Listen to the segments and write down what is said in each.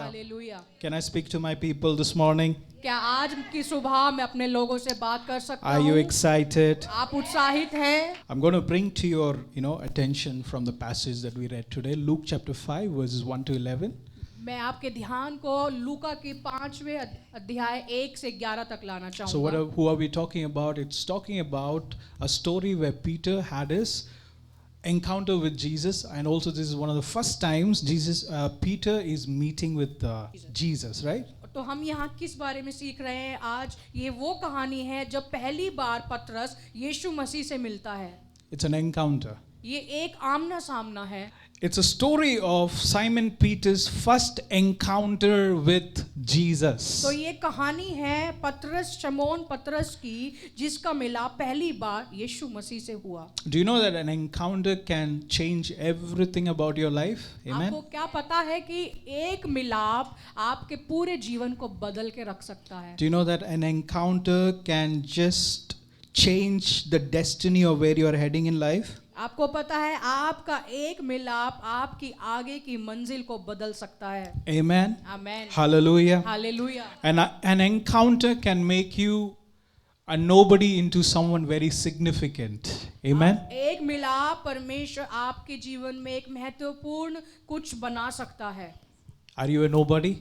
Hallelujah. Can I speak to my people this morning? क्या आज की सुबह मैं अपने लोगों से बात कर सकता Are you हूँ? excited? आप उत्साहित हैं? I'm going to bring to your, attention from the passage that we read today, Luke chapter 5, verses 1 to 11. मैं आपके ध्यान को लूका की 5वें अध्याय 1 से 11 तक लाना So चाहूँगा. who are we talking about? It's talking about a story where Peter had his encounter with Jesus, and also this is one of the first times Peter is meeting with Jesus, right? तो हम यहाँ किस बारे में सीख रहे हैं आज? ये वो कहानी है जब पहली बार पतरस यीशु मसीह से मिलता है. It's an encounter. ये एक आमना सामना है. It's a story of Simon Peter's first encounter with Jesus. तो ये कहानी है शमौन पतरस की जिसका मिलाप पहली बार यीशु मसीह से हुआ. Do you know that an encounter can change everything about your life? Amen. आपको क्या पता है कि एक मिलाप आपके पूरे जीवन को बदल के रख सकता है? Do you know that an encounter can just change the destiny of where you are heading in life? आपको पता है आपका एक मिलाप आपकी आगे की मंजिल को बदल सकता है. Amen. Amen. Hallelujah. Hallelujah. An encounter can make you a nobody into someone very significant. Amen. एक मिलाप परमेश्वर आपके जीवन में एक महत्वपूर्ण कुछ बना सकता है. Are you a nobody?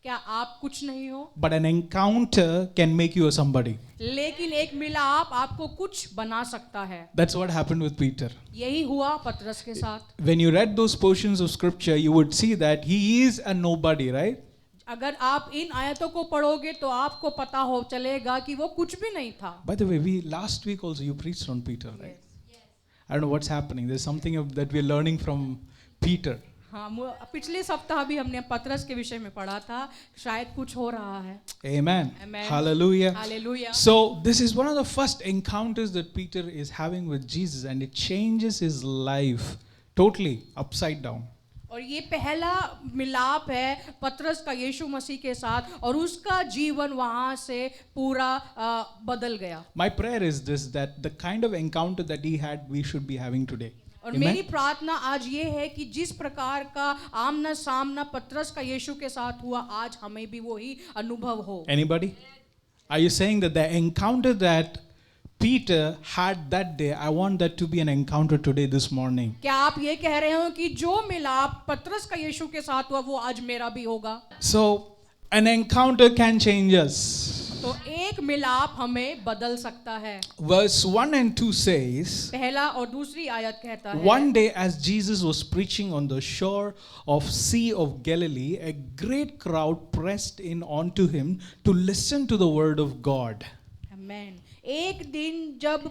क्या आप कुछ नहीं हो? But an encounter can make you a somebody. लेकिन एक मिलाप आपको कुछ बना सकता है. That's what happened with Peter. यही हुआ पतरस के साथ. When you read those portions of scripture, you would see that he is a nobody, right? अगर आप इन आयतों को पढ़ोगे तो आपको पता हो चलेगा कि वो कुछ भी नहीं था. By the way, last week also you preached on Peter, right? Yes. I don't know what's happening. There's something that we're learning from Peter. हाँ, पिछले सप्ताह भी हमने पतरस के विषय में पढ़ा था. शायद कुछ हो रहा है. Amen. Amen. Hallelujah. Hallelujah. So this is one of the first encounters that Peter is having with Jesus, and it changes his life totally upside down. और ये पहला मिलाप है पतरस का यीशु मसीह के साथ और उसका जीवन वहाँ से पूरा बदल गया. My prayer is this, that the kind of encounter that he had, we should be having today. और मेरी प्रार्थना आज ये है कि जिस प्रकार का आमना सामना पतरस का यीशु के साथ हुआ, आज हमें भी वही अनुभव हो. Anybody? Are you saying that the encounter that Peter had that day, I want that to be an encounter today, this morning? क्या आप ये कह रहे हो कि जो मिलाप पतरस का यीशु के साथ हुआ वो आज मेरा भी होगा? So an encounter can change us. तो एक मिलाप हमें बदल सकता है. Verse 1 and 2 says, पहला और दूसरी आयत कहता है, one day as Jesus was preaching on the shore of Sea of Galilee, a great crowd pressed in onto him to listen to the word of God. आमेन. एक दिन जब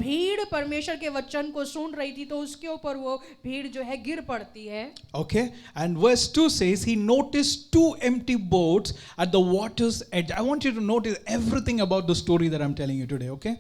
भीड़ परमेश्वर के वचन को सुन रही थी तो उसके ऊपर वो भीड़ जो है गिर पड़ती है. Okay, and verse 2 says he noticed two empty boats at the water's edge. I want you to notice everything about the story that I'm telling you today, okay?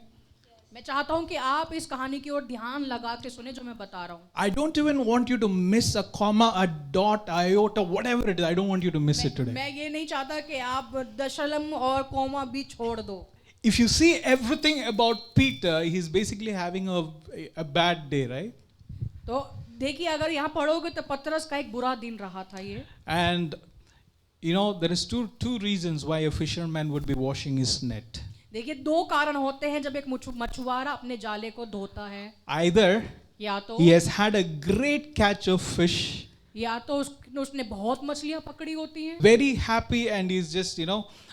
मैं चाहता हूं कि आप इस कहानी की ओर ध्यान लगा के सुने जो मैं बता रहा हूं. I don't even want you to miss a comma, a dot, iota, whatever it is. I don't want you to miss it today. मैं ये नहीं चाहता कि आप दशमलव और कोमा भी छोड़ दो. If you see everything about Peter, he's basically having a bad day, right? तो देखिए अगर यहाँ पढ़ोगे तो पतरस का एक बुरा दिन रहा था ये. And there is two reasons why a fisherman would be washing his net. देखिए दो कारण होते हैं जब एक मछुआरा अपने जाले को धोता है. Either या तो he has had a great catch of fish, या तो उसने बहुत मछलियां पकड़ी होती हैं. very happy, and he's just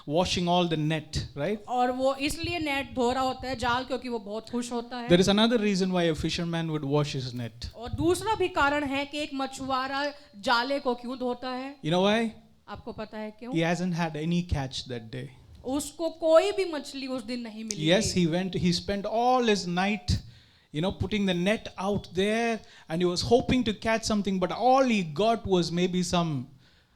washing all the net, right? और वो इसलिए नेट धो रहा होता है जाल क्योंकि वो बहुत खुश होता है. There is another reason why a fisherman would wash his net. और दूसरा भी कारण है कि एक मछुआरा जाले को क्यों धोता है? You know why? आपको पता है क्यों? He hasn't had any catch that day. उसको कोई भी मछली उस दिन नहीं मिली. Yes, he spent all his night putting the net out there, and he was hoping to catch something, but all he got was maybe some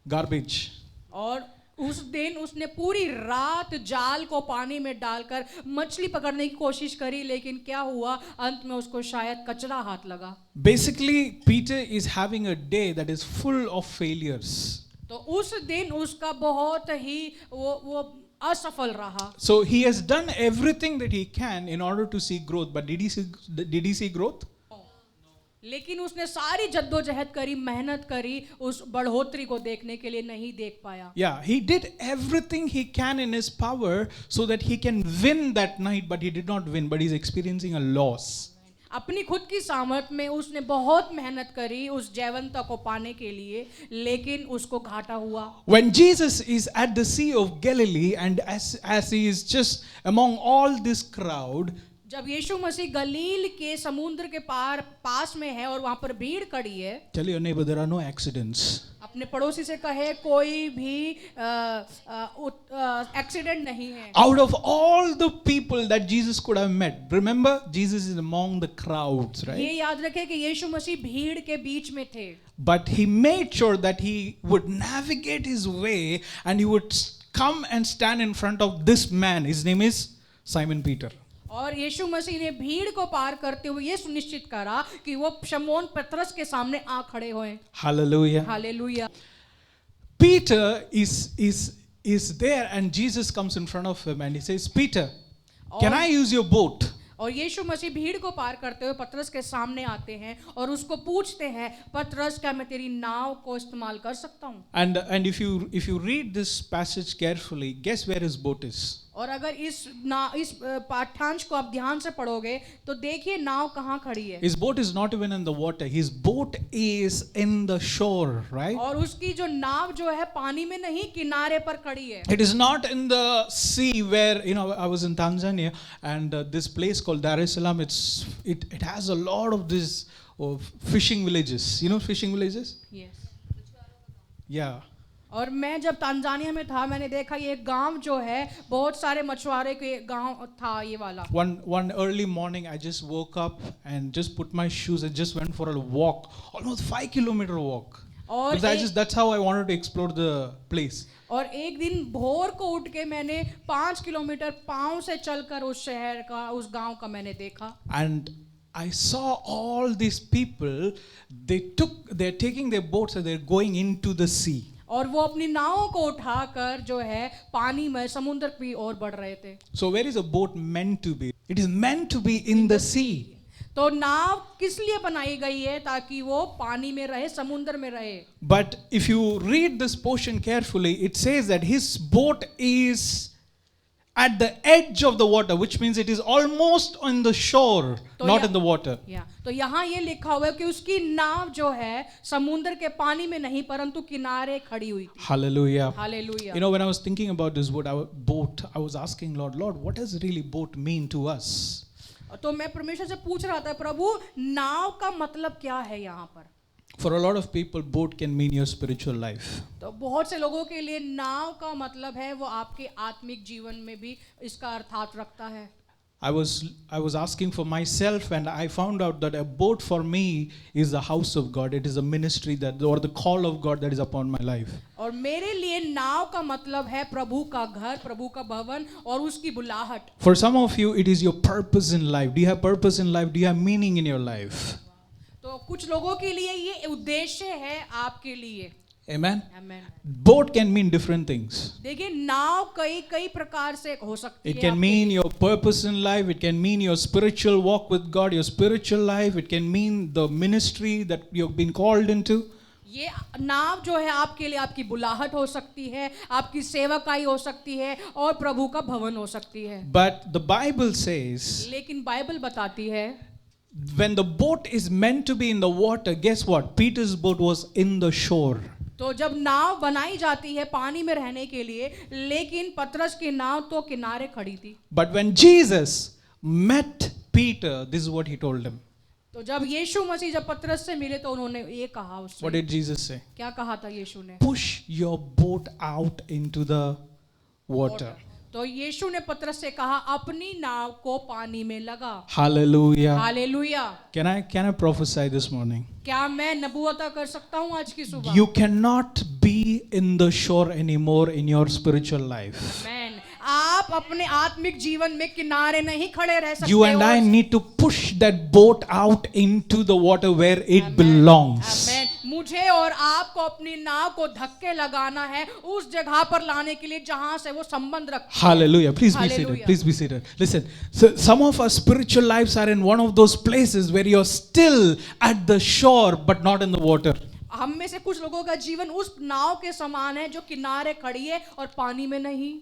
garbage. और उस दिन उसने पूरी रात जाल को पानी में डालकर मछली पकड़ने की कोशिश करी, लेकिन क्या हुआ, अंत में उसको शायद कचरा हाथ लगा. Basically, Peter is having a day that is full of failures. तो उस दिन उसका बहुत ही वो असफल रहा. So he has done everything that he can in order to see growth, but did he see growth? लेकिन उसने सारी जद्दोजहद करी, मेहनत करी, उस बढ़ोतरी को देखने के लिए नहीं देख पाया. Yeah, he did everything he can in his power so that he can win that night, but he did not win, but he's experiencing a loss. अपनी खुद की सामर्थ में उसने बहुत मेहनत करी उस जयवंता को पाने के लिए, लेकिन उसको घाटा हुआ. When Jesus is at the Sea of Galilee and as he is just among all this crowd, जब यीशु मसीह गलील के समुद्र के पास में है और वहां पर भीड़ खड़ी है, tell your neighbor there are no accidents. अपने पड़ोसी से कहे कोई भी एक्सीडेंट नहीं है. Out of all the people that Jesus could have met, remember Jesus is among the crowds, ये right? याद रखें कि यीशु मसीह भीड़ के बीच में थे, But he made sure that he would navigate his way and he would come and stand in front of this man. His name is Simon Peter. और यीशु मसीह ने भीड़ को पार करते हुए ये सुनिश्चित करा कि वो शमौन पतरस के सामने आ खड़े होए. Hallelujah. Hallelujah. Peter is there and Jesus comes in front of him and he says, Peter, can I use your boat? और यीशु मसीह भीड़ को पार करते हुए पतरस के सामने आते हैं और उसको पूछते हैं, पतरस क्या मैं तेरी नाव को इस्तेमाल कर सकता हूँ? And if you read this passage carefully, guess where his boat is? और अगर इस पाठ्यांश को आप ध्यान से पढ़ोगे तो देखिए नाव कहाँ खड़ी है. His boat is not even in the water. His boat is in the shore, right? और उसकी जो नाव जो है पानी में नहीं, किनारे पर खड़ी है. It is not in the sea where, I was in Tanzania and this place called Dar es Salaam, it has a lot of these fishing villages. You know fishing villages? Yes. Yeah. और मैं जब Tanzania में था मैंने देखा ये गांव जो है बहुत सारे मछुआरे के गांव था ये वाला. One early morning I just woke up and just put my shoes and just went for a walk, almost 5-kilometer walk. और That's how I wanted to explore the place. और एक दिन भोर को उठ के मैंने 5 किलोमीटर पांव से चलकर उस शहर का, उस गांव का मैंने देखा. And I saw all these people, they're taking their boats and they're going into the sea. और वो अपनी नावों को उठाकर जो है पानी में समुद्र की ओर बढ़ रहे थे. So where is a boat meant to be? It is meant to be in the sea. तो नाव किस लिए बनाई गई है? ताकि वो पानी में रहे, समुद्र में रहे. But if you read this portion carefully, it says that his boat is at the edge of the water, which means it is almost on the shore, not in the water. तो यहाँ ये लिखा हुआ है कि उसकी नाव जो है समुद्र के पानी में नहीं परंतु किनारे खड़ी हुई थी. Hallelujah. Hallelujah. When I was thinking about this boat, I was asking Lord, what does really boat mean to us? तो मैं परमेश्वर से पूछ रहा था, प्रभु नाव का मतलब क्या है यहाँ पर? For a lot of people, boat can mean your spiritual life. तो बहुत से लोगों के लिए नाव का मतलब है वो आपके आत्मिक जीवन में भी इसका अर्थात रखता है. I was asking for myself and I found out that a boat for me is the house of God. It is a ministry or the call of God that is upon my life. और मेरे लिए नाव का मतलब है प्रभु का घर, प्रभु का भवन और उसकी बुलाहट. For some of you, it is your purpose in life. Do you have purpose in life? Do you have meaning in your life? तो कुछ लोगों के लिए ये उद्देश्य है आपके लिए. Amen. Amen. Boat can mean different things. देखिए नाव कई प्रकार से हो सकती है. It can mean your purpose in life. It can mean your spiritual walk with God, your spiritual life. It can mean the ministry that you've been called into. ये नाव जो है आपके लिए आपकी बुलाहट हो सकती है, आपकी सेवकाई हो सकती है और प्रभु का भवन हो सकती है. But the Bible says, लेकिन बाइबल बताती है when the boat is meant to be in the water, guess what? Peter's boat was in the shore. तो जब नाव बनाई जाती है पानी में रहने के लिए, लेकिन पतरस की नाव तो किनारे खड़ी थी. But when Jesus met Peter, this is what he told him. तो जब यीशु मसीह जब पतरस से मिले तो उन्होंने ये कहा उससे. What did Jesus say? क्या कहा था यीशु ने? Push your boat out into the water. तो यीशु ने पतरस से कहा अपनी नाव को पानी में लगा. Hallelujah. Hallelujah. Can I prophesy this morning? क्या मैं नबूवत कर सकता हूँ आज की सुबह? You cannot be in the shore anymore in your spiritual life. Amen. आप अपने आत्मिक जीवन में किनारे नहीं खड़े रह सकते. You and I need to push that boat out into the water where it belongs. Amen. मुझे और आपको अपनी नाव को धक्के लगाना है उस जगह पर लाने के लिए जहां से वो संबंध रखती है। Hallelujah. Please be seated. Hallelujah. Please be seated. Listen, so some of our spiritual lives are in one of those places where you're still at the shore but not in the water. हम में से कुछ लोगों का जीवन उस नाव के समान है जो किनारे खड़ी है और पानी में नहीं।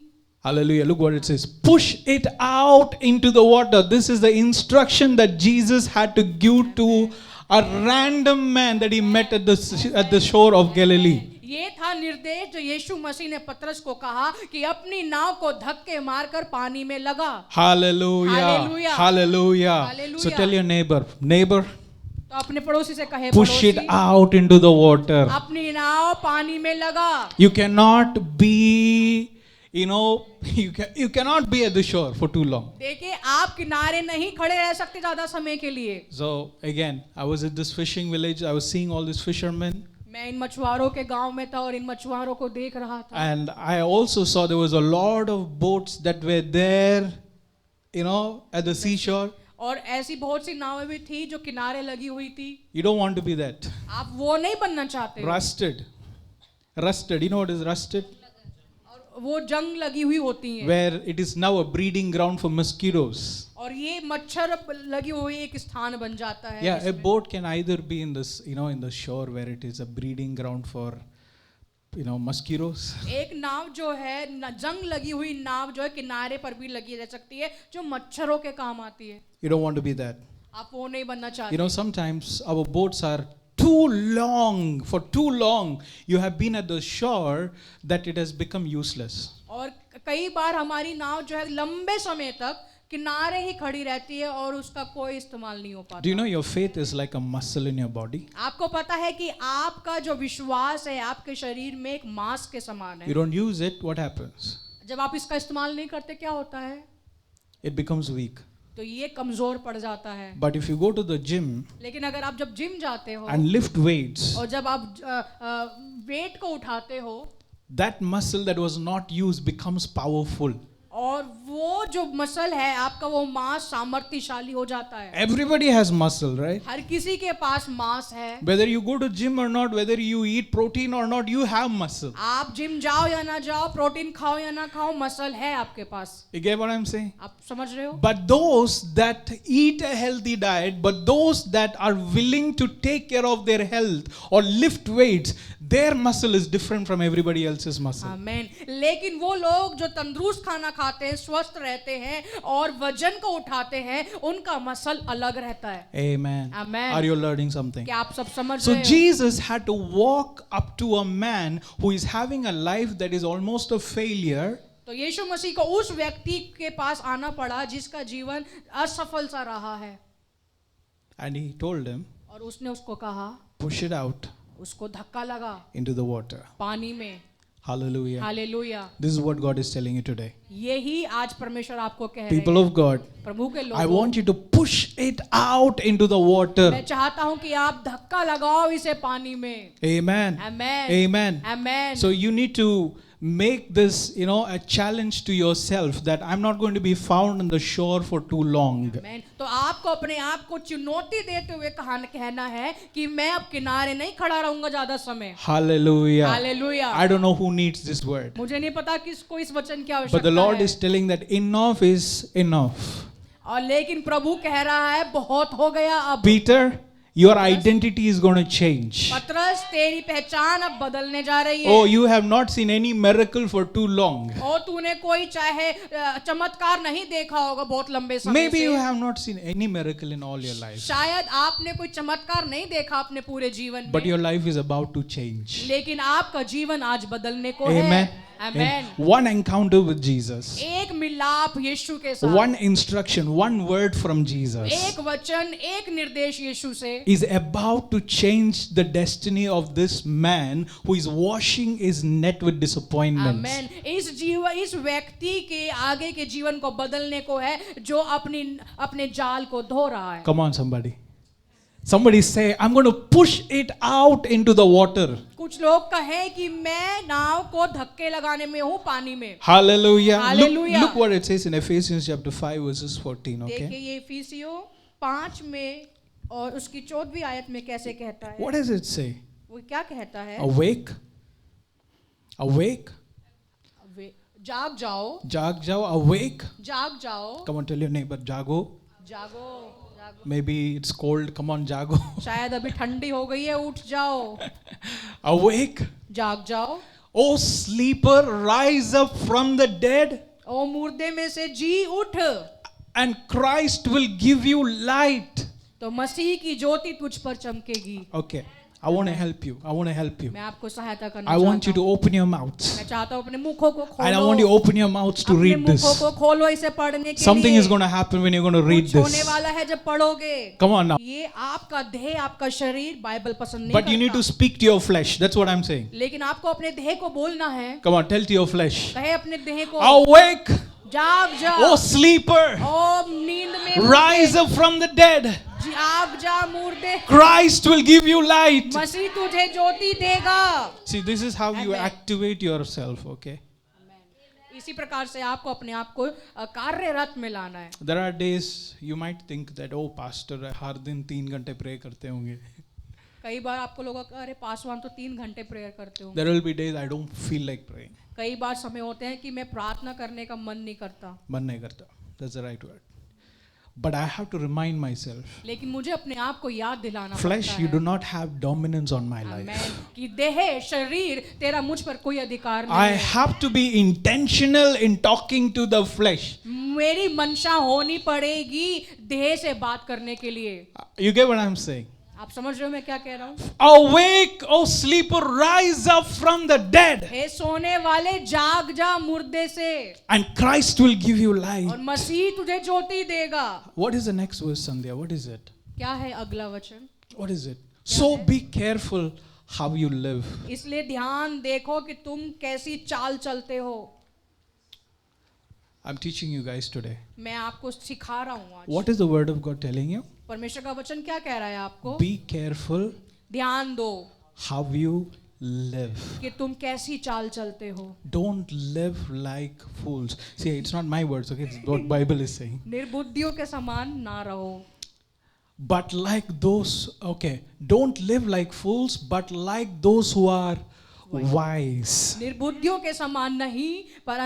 Hallelujah. Look what it says. Push it out into the water. This is the instruction that Jesus had to give to a random man that he met at the shore of Galilee. ये था निर्देश जो यीशु मसीह ने पतरस को कहा कि अपनी नाव को धक्के मारकर पानी में लगा। Hallelujah. Hallelujah. Hallelujah. Hallelujah. So tell your neighbor, तो अपने पड़ोसी से कहे, push it पड़ोसी, out into the water. अपनी नाव पानी में लगा। You cannot be, you cannot be at the shore for too long. देखिए, आप किनारे नहीं खड़े रह सकते ज्यादा समय के लिए। So again, I was at this fishing village. I was seeing all these fishermen. मैं इन मछुआरों के गांव में था और इन मछुआरों को देख रहा था। And I also saw there was a lot of boats that were there, at the seashore. और ऐसी बहुत सी नावें भी थी जो किनारे लगी हुई थी। You don't want to be that. आप वो नहीं बनना चाहते। Rusted. You know what is rusted? और वो जंग लगी हुई होती हैं। Where it is now a breeding ground for mosquitoes. और ये मच्छर लगी हुई एक स्थान बन जाता है। Yeah, a boat can either be in this, in the shore where it is a breeding ground for, mosquitoes. एक नाव जो है जंग लगी हुई नाव जो है किनारे पर भी लगी रह सकती है जो मच्छरों के काम आती है। You don't want to be that. आप वो नहीं बनना चाहते। Sometimes our boats are too long. For too long, you have been at the shore that it has become useless. और कई बार हमारी नाव जो है लंबे समय तक किनारे ही खड़ी रहती है और उसका कोई इस्तेमाल नहीं हो पाता। Do you know your faith is like a muscle in your body? आपको पता है कि आपका जो विश्वास है आपके शरीर में एक मांस के समान है। You don't use it, what happens? जब आप इसका इस्तेमाल नहीं करते क्या होता है? It becomes weak. तो ये कमजोर पड़ जाता है। But if you go to the gym लेकिन अगर आप जब जिम जाते हो and lift weights, और जब आप वेट को उठाते हो, that muscle that was not used becomes powerful. और वो जो मसल है आपका वो मांस सामर्थ्यशाली हो जाता है। Everybody has muscle, right? हर किसी के पास मांस है। Whether you go to gym or not, whether you eat protein or not, you have muscle. आप जिम जाओ या ना जाओ, प्रोटीन खाओ या ना खाओ, मसल है आपके पास। You get what I'm saying? आप समझ रहे हो? But those that eat a healthy diet, but those that are willing to take care of their health or lift weights, their muscle is different from everybody else's muscle. आमीन। लेकिन वो लोग जो तंदुरुस्त खाना खाते हैं, स्वस्थ रहते हैं और वजन को उठाते हैं, उनका मसल अलग रहता है। Amen. Amen. Are you learning something? क्या आप सब समझ So रहे हो? Jesus had to walk up to a man who is having a life that is almost a failure. तो यीशु मसीह को उस व्यक्ति के पास आना पड़ा जिसका जीवन असफल सा रहा है। And he told him, और उसने उसको कहा, push it out उसको धक्का लगा into the water. पानी में। Hallelujah. Hallelujah. This is what God is telling you today. यही आज परमेश्वर आपको कह रहे People हैं। of God, प्रभु के I लोगों, want you to push it out into the water. मैं चाहता हूं कि आप धक्का लगाओ इसे पानी में। Amen. Amen. Amen. Amen. So you need to make this, a challenge to yourself that I'm not going to be found on the shore for too long. Amen. तो आपको अपने आप को चुनौती देते हुए कहना है कि मैं अब किनारे नहीं खड़ा रहूंगा ज्यादा समय। Hallelujah. Hallelujah. I don't know who needs this word. मुझे नहीं पता किसको इस वचन की आवश्यकता But the Lord है। is telling that enough is enough. और लेकिन प्रभु कह रहा है बहुत हो गया अब। Peter, your identity is going to change. पतरस तेरी पहचान अब बदलने जा रही है। Oh, you have not seen any miracle for too long. और तूने कोई चाहे चमत्कार नहीं देखा होगा बहुत लंबे समय Maybe से। you have not seen any miracle in all your life. शायद आपने कोई चमत्कार नहीं देखा अपने पूरे जीवन But में। your life is about to change. लेकिन आपका जीवन आज बदलने को Amen. है। Amen. One encounter with Jesus. एक मिलाप यीशु के साथ। One instruction, one word from Jesus एक वचन, एक निर्देश यीशु से is about to change the destiny of this man who is washing his net with disappointments. आमेन। इस व्यक्ति के आगे के जीवन को बदलने को है जो अपने जाल को धो रहा है। Come on, somebody. Somebody say, I'm going to push it out into the water. कुछ लोग कहें कि मैं नाव को धक्के लगाने में हूँ पानी में। Hallelujah. Hallelujah. Look what it says in Ephesians chapter 5 verses 14. देखिए Okay. ये इफिसियों 5 में और उसकी 14वीं आयत में कैसे कहता है। What does it say? वो क्या कहता है? Awake. Awake. जाग जाओ, जाग जाओ. Awake. जाग जाओ, Come on, tell your neighbor, जागो. जागो, जागो। Maybe it's cold. Come on, जागो. शायद अभी ठंडी हो गई है, उठ जाओ, Awake. जाग जाओ। O sleeper, rise up from the dead, ओ मुर्दे में से जी उठ, and Christ will give you light. तो मसीह की ज्योति तुझ पर चमकेगी। Okay, I want to help you. I want to help you. मैं आपको सहायता करना I want you चाहता to हूँ। open your mouths. मैं चाहता हूँ अपने मुखों को खोलो, And I want you to open your mouths to अपने read मुखों this. को खोलो इसे पढ़ने के Something लिए। is going to happen when you're going to read कुछ होने this. वाला है जब पढ़ोगे। Come on now. ये आपका देह, आपका शरीर बाइबल पसंद नहीं But you need करता। to speak to your flesh. That's what I'm saying. लेकिन आपको अपने देह को बोलना है। Come on, tell to your flesh. कहे अपने देह को, Awake, जाग जा, O sleeper, ओ नींद में rise up from the dead. जाग जा मुर्दे, Christ will give you light. मसीह तुझे ज्योति देगा। See, this is how you Amen. activate yourself, okay? इसी प्रकार से आपको अपने आप को कार्यरत में लाना है। There are days you might think that, oh, pastor, हर दिन 3 घंटे pray करते होंगे. कई बार आपको लोग अरे पासवान तो 3 घंटे प्रेयर करते हो। There will be days I don't feel like praying. कई बार समय होते हैं कि मैं प्रार्थना करने का मन नहीं करता। मन नहीं करता. That's the right word. But I have to remind myself, लेकिन मुझे अपने आप को याद दिलाना flesh, पड़ता you है। do not have dominance on my life. आमेन। कि देह शरीर तेरा मुझ पर कोई अधिकार I नहीं है। have to be intentional in talking to the flesh. मेरी मंशा होनी पड़ेगी देह से बात करने के लिए। You get what I'm saying? आप समझ रहे हो मैं क्या कह रहा हूँ? Awake, O sleeper, rise up from the dead, हे सोने वाले जाग जा मुर्दे से, and Christ will give you और light. मसीह तुझे ज्योति देगा। What is the next verse, Sandhya? What is it? क्या है अगला वचन? What is it? So be careful how you live. इसलिए ध्यान देखो कि तुम कैसी चाल चलते हो। I'm teaching you guys today. मैं आपको सिखा रहा हूँ आज। What is the word of God telling you? परमेश्वर का वचन क्या कह रहा है आपको? Be careful ध्यान दो how you live. कि तुम कैसी चाल चलते हो। Don't live like fools. See, it's not my words, okay? It's what Bible is saying. निर्बुद्धियों के समान ना रहो, But like those, okay, don't live like fools, but like those who are wise. निर्बुद्धियों के समान नहीं पर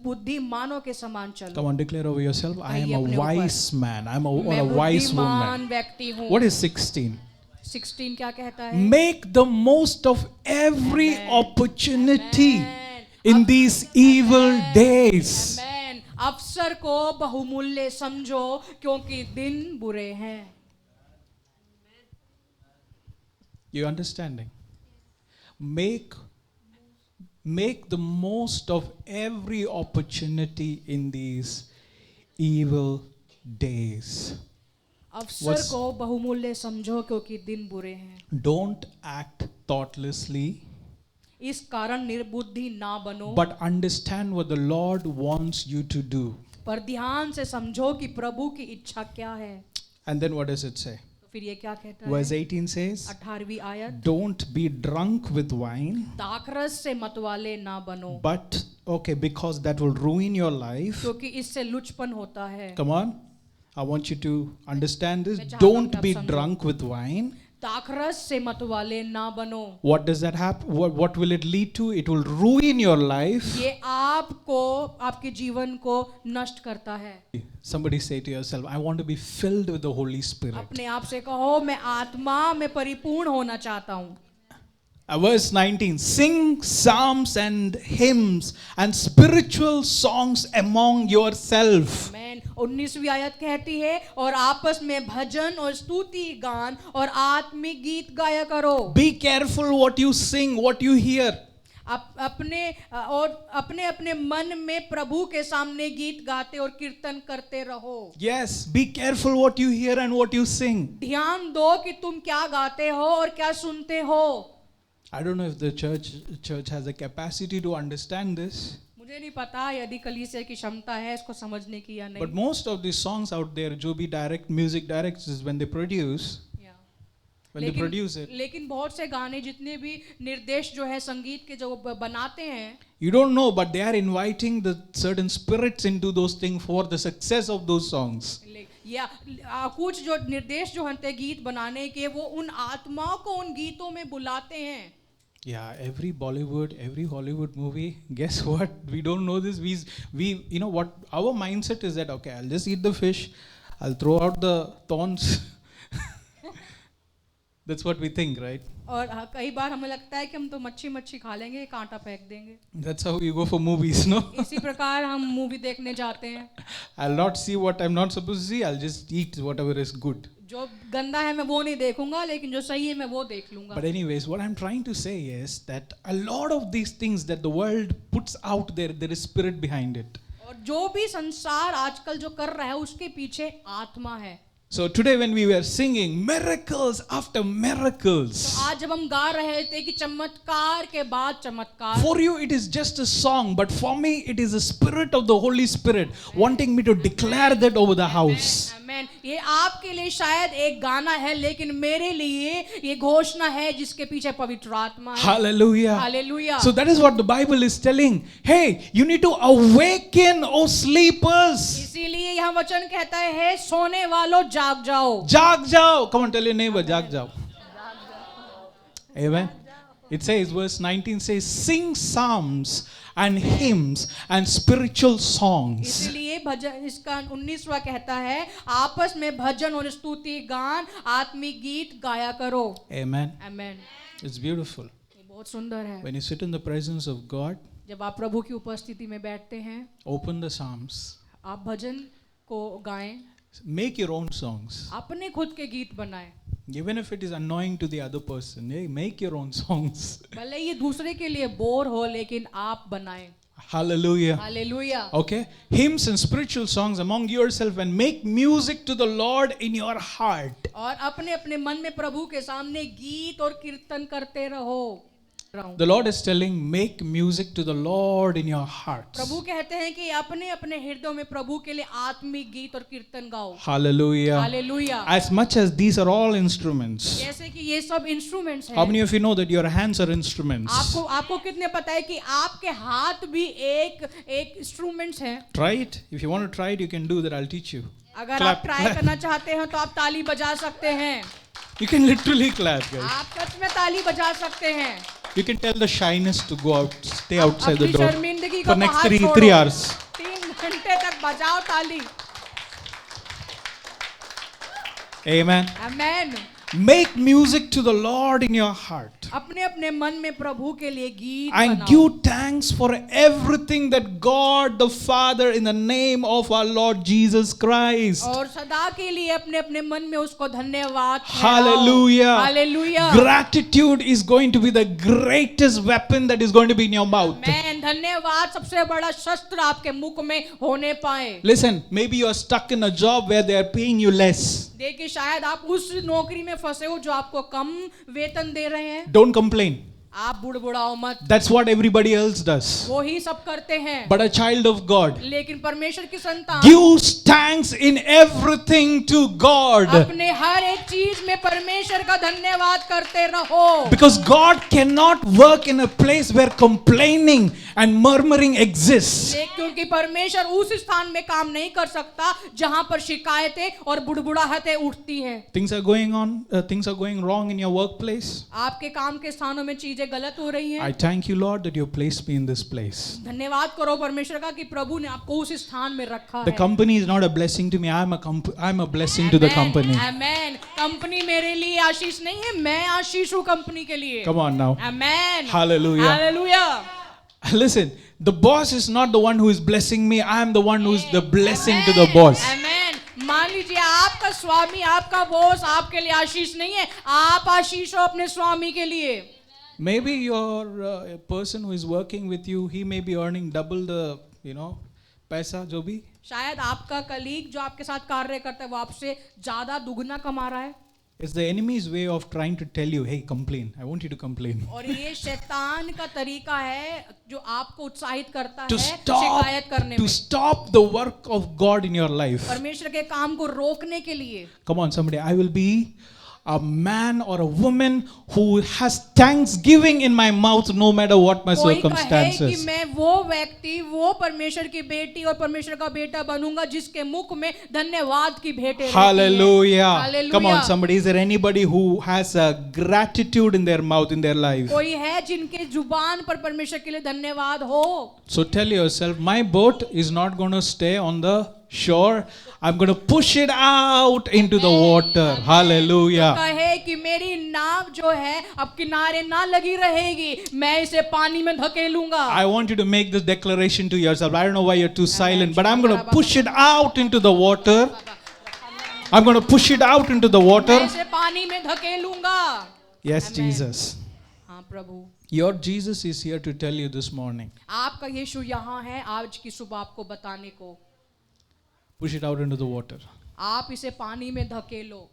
बुद्धिमानों के समान चलो। Come on, declare over yourself. I am कहिए a अपने ऊपर। wise man. I'm मैं a wise बुद्धिमान woman. व्यक्ति हूँ। What is 16? 16 क्या कहता है? Make the most of every Amen. opportunity Amen. in these evil days. Amen. अवसर को बहुमूल्य समझो क्योंकि दिन बुरे हैं। You understanding? Make the most of every opportunity in these evil days. अवसर को बहुमूल्य समझो क्योंकि दिन बुरे हैं। Don't act thoughtlessly, इस कारण निर्बुद्धि ना बनो, but understand what the Lord wants you to do. पर ध्यान से समझो कि प्रभु की इच्छा क्या है। And then what does it say? तो फिर ये क्या कहता Verse है? 18 says, 18वीं आयत, don't be drunk with wine, दाखरस से मतवाले ना बनो, but, okay, because that will ruin your life. क्योंकि इससे लुचपन होता है। Come on. I want you to understand this. मैं चाहता हूं कि Don't आप be समझो। drunk with wine. दाखरस से मतवाले ना बनो। What does that happen? What will it lead to? It will ruin your life. ये आपको आपके जीवन को नष्ट करता है। Somebody say to yourself, I want to be filled with the Holy Spirit. अपने आप से कहो मैं आत्मा में परिपूर्ण होना चाहता हूँ। Verse 19, sing psalms and hymns and spiritual songs among yourself. आमीन। 19वीं आयत कहती है और आपस में भजन और स्तुति गान और आत्मिक गीत गाया करो। Be careful what you sing, what you hear. अपने अपने मन में प्रभु के सामने गीत गाते और कीर्तन करते रहो। Yes, be careful what you hear and what you sing. ध्यान दो कि तुम क्या गाते हो और क्या सुनते हो। I don't know if the church has the capacity to understand this. मुझे नहीं पता यदि कलीसिया की क्षमता है इसको समझने की या नहीं। But most of these songs out there, जो भी music directors, when they produce, it, लेकिन बहुत से गाने जितने भी निर्देश जो है संगीत के जो बनाते हैं, you don't know, but they are inviting the certain spirits into those things for the success of those songs. या कुछ जो निर्देश जो होते हैं गीत बनाने के, वो उन आत्माओं को उन गीतों में बुलाते हैं. Yeah, every Bollywood, every Hollywood movie, guess what? We don't know this. We you know what? Our mindset is that, okay, I'll just eat the fish, I'll throw out the thorns. That's what we think, right? और कई बार हमें लगता है कि हम तो मच्छी खा लेंगे, कांटा फेंक देंगे. That's how you go for movies, no? इसी प्रकार हम मूवी देखने जाते हैं. I'll not see what I'm not supposed to see. I'll just eat whatever is good. जो गंदा है मैं वो नहीं देखूंगा, लेकिन जो सही है मैं वो देख लूंगा. But anyways, what I'm trying to say is that a lot of these things that the world puts out there, there is spirit behind it. और जो भी संसार आजकल जो कर रहा है उसके पीछे आत्मा है. So today when we were singing miracles after miracles, तो आज जब हम गा रहे थे कि चमत्कार के बाद चमत्कार, for you it is just a song, but for me it is the spirit of the Holy Spirit wanting me to declare that over the house. आमेन. ये आपके लिए शायद एक गाना है, लेकिन मेरे लिए ये घोषणा है जिसके पीछे पवित्र आत्मा है. Hallelujah. Hallelujah. So that is what the Bible is telling. Hey, you need to awaken, O sleepers. इसीलिए यह वचन कहता है, सोने वालों जाग जाओ. जाग जाओ. Come on, tell your neighbor, जाग जाओ. Amen. It says, verse 19 says, sing psalms and hymns and spiritual songs. इसीलिए भजन, इसका 19वां कहता है, आपस में भजन और स्तुति गान आत्मिक गीत गाया करो. Amen. आमेन. It's beautiful. ये बहुत सुंदर है. When you sit in the presence of God, जब आप प्रभु की उपस्थिति में बैठते हैं, open the psalms. आप भजन को गाएं, Make your own songs. अपने खुद के गीत बनाएं. Even if it is annoying to the other person, hey, make your own songs. भले ये दूसरे के लिए बोर हो, लेकिन आप बनाएं. Hallelujah. Hallelujah. Okay, hymns and spiritual songs among yourself and make music to the Lord in your heart. और अपने अपने मन में प्रभु के सामने गीत और कीर्तन करते रहो. The Lord is telling, make music to the Lord in your hearts. प्रभु कहते हैं कि अपने अपने हृदयों में प्रभु के लिए आत्मिक गीत और कीर्तन गाओ. Hallelujah. Hallelujah. As much as these are all instruments. जैसे कि ये सब इंस्ट्रूमेंट्स How हैं. many of you know that your hands are instruments? आपको कितने पता है कि आपके हाथ भी एक इंस्ट्रूमेंट्स हैं. Try it. If you want to try it, you can do that. I'll teach you. अगर Clap, आप ट्राई clap. करना चाहते हैं तो आप ताली बजा सकते हैं. You can literally clap, guys. आप सच में ताली बजा सकते हैं. You can tell the shyness to go out, stay outside the अपनी door शर्मिंदगी को for next बाहर छोड़ो. 3 hours. 3 घंटे तक बजाओ ताली. Amen. Amen. Make music to the Lord in your heart. अपने अपने मन में प्रभु के लिए गीत And बनाओ. give thanks for everything that God the Father in the name of our Lord Jesus Christ. और सदा के लिए अपने अपने मन में उसको धन्यवाद. Hallelujah. Hallelujah. Gratitude is going to be the greatest weapon that is going to be in your mouth. आमेन. धन्यवाद सबसे बड़ा शस्त्र आपके मुख में होने पाए. Listen, maybe you are stuck in a job where they are paying you less. देखिए शायद आप उस नौकरी में फंसे हो जो आपको कम वेतन दे रहे हैं. Don't complain. आप बुड़बुड़ाओ मत. That's what everybody else does. वो ही सब करते हैं. But a child of God लेकिन परमेश्वर की संतान gives thanks in everything to God. अपने हर एक चीज में परमेश्वर का धन्यवाद करते रहो. Because God cannot work in a place where complaining and murmuring exists. क्योंकि परमेश्वर उस स्थान में काम नहीं कर सकता जहां पर शिकायतें और बुड़बुड़ाहटें उठती हैं. Things are going wrong in your workplace. आपके काम के स्थानों में चीजें गलत हो रही हैं. I thank you, Lord, that you placed me in this place. धन्यवाद करो परमेश्वर का कि प्रभु ने आपको उस स्थान में रखा The है. company is not a blessing to me. I'm a blessing to the company. Amen. Company मेरे लिए आशीष नहीं है, मैं आशीष हूँ कंपनी के लिए. Come on now. Amen. Hallelujah. Hallelujah. Listen, the boss is not the one who is blessing me. I am the one who is the blessing to the boss. आमेन. मान लीजिए आपका स्वामी, आपका बॉस आपके लिए आशीष नहीं है, आप आशीष हो अपने स्वामी के लिए. Maybe your person who is working with you, he may be earning double the, पैसा जो भी. शायद आपका कलीग जो आपके साथ कार्य करता है वो आपसे ज्यादा दुगना कमा रहा है. It's the enemy's way of trying to tell you, hey, complain. I want you to complain. और ये शैतान का तरीका है जो आपको उत्साहित करता To है stop, शिकायत करने to में. stop the work of God in your life. परमेश्वर के काम को रोकने के लिए. Come on, somebody. I will be a man or a woman who has thanksgiving in my mouth no matter what my कोई कहे कि circumstances. मैं वो व्यक्ति, वो परमेश्वर की बेटी और परमेश्वर का बेटा बनूंगा जिसके मुख में धन्यवाद की भेंटें रहती हैं। Hallelujah. Hallelujah. Come on, somebody. Is there anybody who has a gratitude in their mouth, in their life? कोई है जिनके जुबान पर परमेश्वर के लिए धन्यवाद हो? So tell yourself, my boat is not going to stay on the shore. I'm going to push it out into the water. Hallelujah. कहे कि मेरी नाव जो है अब किनारे ना लगी रहेगी, मैं इसे पानी में धकेलूंगा। I want you to make this declaration to yourself. I don't know why you're too silent, but I'm going to push it out into the water. I'm going to push it out into the मैं water. इसे पानी में धकेलूंगा। Yes, Amen. Jesus. हाँ प्रभु, Your Jesus is here to tell you this morning. आपका यीशु यहाँ है आज की सुबह आपको बताने को। Push it out into the water. आप इसे पानी में धकेलो।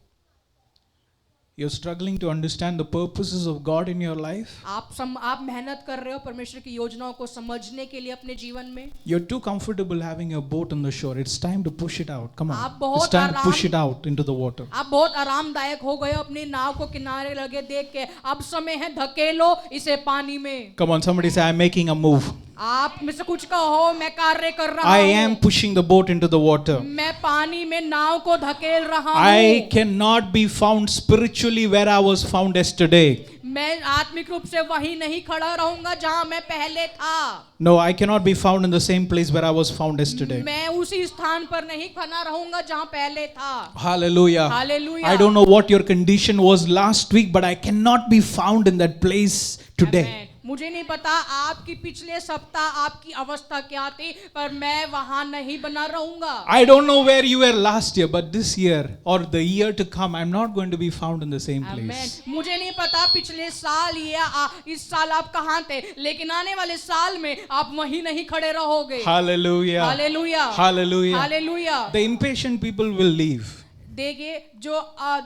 You're struggling to understand the purposes of God in your life. आप मेहनत कर रहे हो परमेश्वर की योजनाओं को समझने के लिए अपने जीवन में। You're too comfortable having your boat on the shore. It's time to push it out. Come on. आप बहुत It's time to आराम- push it out into the water. आप बहुत आरामदायक हो गए हो अपनी नाव को किनारे लगे देख के, अब समय है धकेलो इसे पानी में। Come on, somebody say, I'm making a move. आप में से कुछ कहो मैं कार्य कर रहा I हूँ, am pushing the boat into the water. मैं पानी में नाव को धकेल रहा I हूँ। cannot be found spiritually where I was found yesterday. मैं आत्मिक रूप से वहीं नहीं खड़ा रहूंगा जहां मैं पहले था। No, I cannot be found in the same place where I was found yesterday. मैं उसी स्थान पर नहीं खड़ा रहूंगा जहां पहले था। Hallelujah. Hallelujah. I don't know what your condition was last week, but I cannot be found in that place today. Amen. मुझे नहीं पता आपकी पिछले सप्ताह आपकी अवस्था क्या थी, पर मैं वहां नहीं बना रहूंगा। I don't know where you were last year, but this year or the year to come, I'm not going to be found in the same Amen. place. मुझे नहीं पता पिछले साल या इस साल आप कहाँ थे, लेकिन आने वाले साल में आप वहीं नहीं खड़े रहोगे। Hallelujah. Hallelujah, Hallelujah. Hallelujah. The impatient people will leave. देखिए जो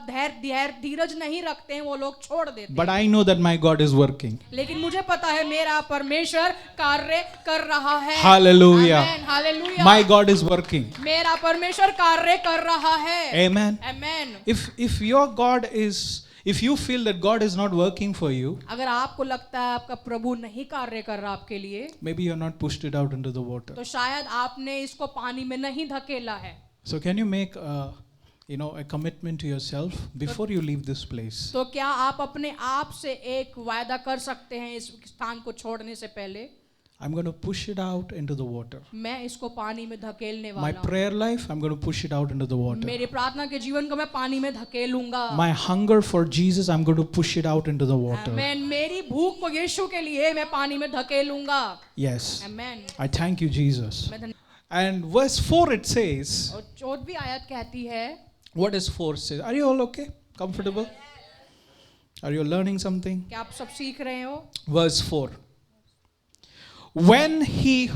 धीरज नहीं रखते हैं वो लोग छोड़ देते But हैं। I know that my God is working. लेकिन मुझे पता है मेरा परमेश्वर कार्य कर रहा है। Hallelujah. Amen. Hallelujah. My God is working. मेरा परमेश्वर कार्य कर रहा है। Amen. Amen. If your God is, if you feel that God is not working for you, अगर आपको लगता है आपका प्रभु नहीं कार्य कर रहा आपके लिए, maybe you're not pushed it out into the water. तो शायद आपने इसको पानी में नहीं धकेला है। So can you make a commitment to yourself before you leave this place? तो क्या आप अपने आप से एक वायदा कर सकते हैं इस स्थान को छोड़ने से पहले? I'm going to push it out into the water. मैं इसको पानी में धकेलने My वाला हूँ। prayer life, I'm going to push it out into the water. मेरे प्रार्थना के जीवन को मैं पानी में धकेलूंगा। My hunger for Jesus, I'm going to push it out into the water. Amen. मेरी भूख को यीशु के लिए मैं पानी में धकेलूंगा। Yes. Amen. I thank you, Jesus. मैं And verse 4 it says, और 14वीं आयत कहती है, what does 4 say? Are you all okay? Comfortable? Are you learning something? क्या आप सब सीख रहे हो? Verse 4. When he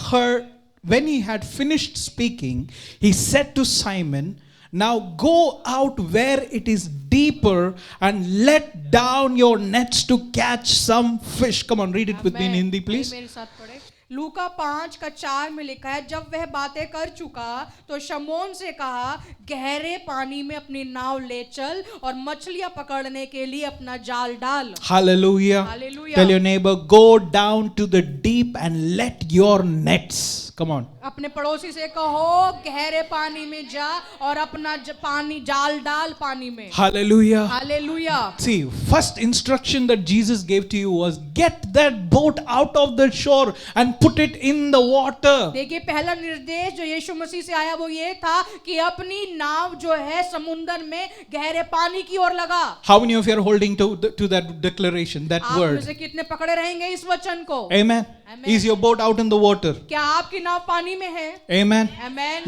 had finished speaking, he said to Simon, now go out where it is deeper and let down your nets to catch some fish. Come on, read it with me in Hindi, please. मेरे साथ पढ़े। लूका 5:4 में लिखा है, जब वह बातें कर चुका तो शमौन से कहा, गहरे पानी में अपनी नाव ले चल और मछलियां पकड़ने के लिए अपना जाल डाल। Hallelujah. Hallelujah. Tell your neighbor, go down to the deep and let your nets. Come on. अपने पड़ोसी से कहो गहरे पानी में जा और अपना पानी जाल डाल पानी में। Hallelujah. Hallelujah. See, first instruction that Jesus gave to you was get that boat out of the shore and put it in the water. देखिए पहला निर्देश जो यीशु मसीह से आया वो ये था कि अपनी नाव जो है समुंदर में गहरे पानी की ओर लगा। How many of you are holding to that declaration, that आप में word? से कितने पकड़े रहेंगे इस वचन को? Amen. Amen. Is your boat out in the water? क्या आपकी नाव पानी में है? Amen. Amen.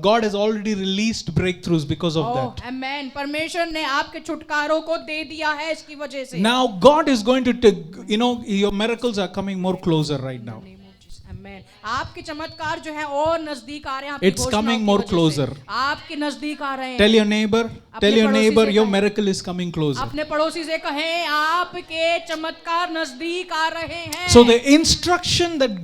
God has already released breakthroughs because of that. Amen. परमेश्वर ने आपके छुटकारों को दे दिया है इसकी वजह से। Now God is going to take, your miracles are coming more closer right now. Amen. आपके चमत्कार जो है और नजदीक आ रहे हैं आपकी It's घोषणाओं coming की more वजह से। closer. आपके नजदीक आ रहे हैं। Tell your neighbor, पड़ोसी से your कहें। miracle is coming closer. अपने पड़ोसी से कहें आपके चमत्कार नजदीक आ रहे हैं। So the instruction that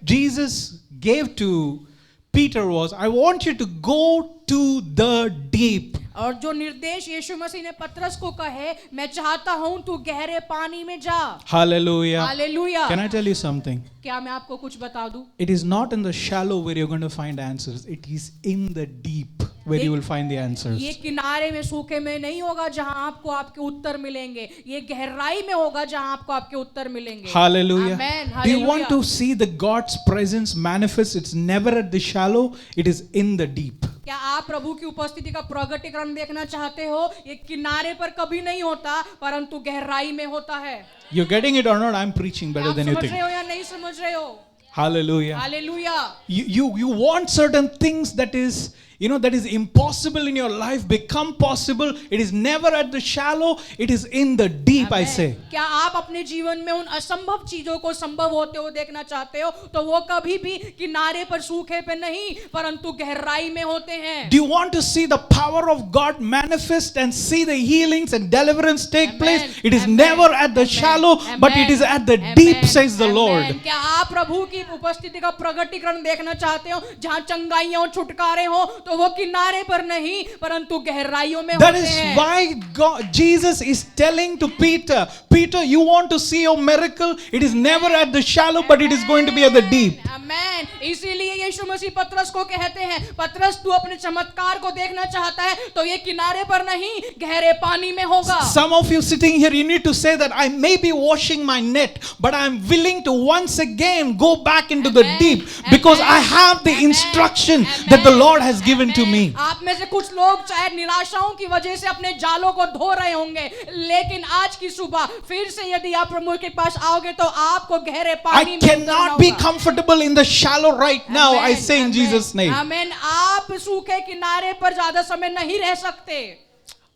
Jesus gave to Peter was, I want you to go to the deep. और जो निर्देश यीशु मसीह ने पतरस को कहे, मैं चाहता हूं तू गहरे पानी में जा। Hallelujah. Hallelujah. Can I tell you something? क्या मैं आपको कुछ बता दूं? It is not in the shallow where you're going to find answers. It is in the deep where you will find the answers. ये किनारे में सूखे में नहीं होगा जहां आपको आपके उत्तर मिलेंगे, ये गहराई में होगा जहां आपको आपके उत्तर मिलेंगे। Hallelujah. Amen. Do you want Hallelujah. to see the God's presence manifest? It's never at the shallow, it is in the deep. क्या आप प्रभु की उपस्थिति का प्रगटीकरण देखना चाहते हो? ये किनारे पर कभी नहीं होता, परंतु गहराई में होता है। You're getting it or not? I'm preaching better आप than you समझ think. रहे हो या नहीं समझ रहे हो? Hallelujah. Hallelujah. You want certain things that is, that is impossible in your life become possible. It is never at the shallow, it is in the deep, I say. क्या आप अपने जीवन में उन असंभव चीजों को संभव होते हुए देखना चाहते हो, तो वो कभी भी किनारे पर सूखे पे नहीं, परंतु गहराई में होते हैं। Do you want to see the power of God manifest and see the healings and deliverance take place? It is never at the shallow, but it is at the deep, says the Lord. क्या आप प्रभु की उपस्थिति का प्रगटीकरण देखना चाहते हो, जहां चंगाइयां और छुटकारे हो, तो वो किनारे पर नहीं, परंतु गहराइयों में That होते is हैं। why Jesus is telling to Peter, Peter, you want to see your miracle? It is never at the shallow, but it is going to be at the deep. आमेन। इसीलिए यीशु मसीह पतरस को कहते हैं, पतरस तू अपने चमत्कार को देखना चाहता है, तो ये किनारे पर नहीं, गहरे पानी में होगा। Some of you sitting here, you need to say that I may be washing my net, but I am willing to once again go back into the deep because I have the instruction that the Lord has given to me. आप में से कुछ लोग शायद निराशाओं की वजह से अपने जालों को धो रहे होंगे, लेकिन आज की सुबह फिर से यदि आप प्रभु के पास आओगे तो आपको गहरे पानी I में cannot be comfortable in the shallow right now, I say in Jesus' name. आमेन। आप सूखे किनारे पर ज्यादा समय नहीं रह सकते,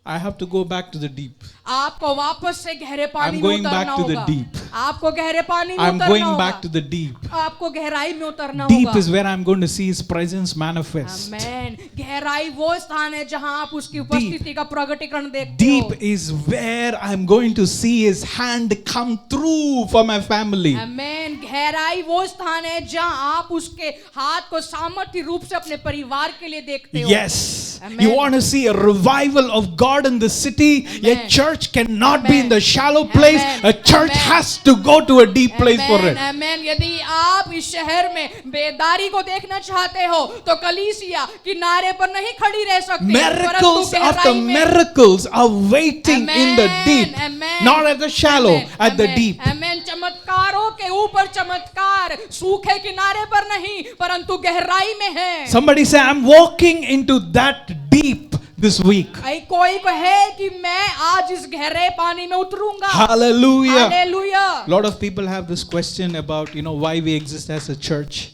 I have to go back to the deep. आपको वापस से गहरे पानी I'm में going उतरना back to the होगा। deep. आपको गहरे पानी में I'm उतरना going होगा। back to the deep. आपको गहराई में उतरना Deep होगा। is where I'm going to see His presence manifest. आमेन। गहराई वो स्थान है जहां आप उसकी उपस्थिति का प्रगटीकरण देखते Deep हो। is where I'm going to see His hand come through for my family. आमेन। गहराई वो स्थान है जहां आप उसके हाथ को सामर्थ्य रूप से अपने परिवार के लिए देखते हो। Yes. Amen. You want to see a revival of God in the city? A church cannot be in the shallow place. A church has to go to a deep place for it. आमेन। यदि आप इस शहर में बेदारी को देखना चाहते हो, तो कलीसिया किनारे पर नहीं खड़ी रह सकती। Miracles after miracles are waiting in the deep, not at the shallow, at the deep. आमेन। चमत्कारों के ऊपर चमत्कार सूखे किनारे पर नहीं, परंतु गहराई में है। Somebody say, I'm walking into that deep this week. कोई कहे कि मैं आज इस गहरे पानी में उतरूंगा। Hallelujah. Hallelujah. A lot of people have this question about, why we exist as a church.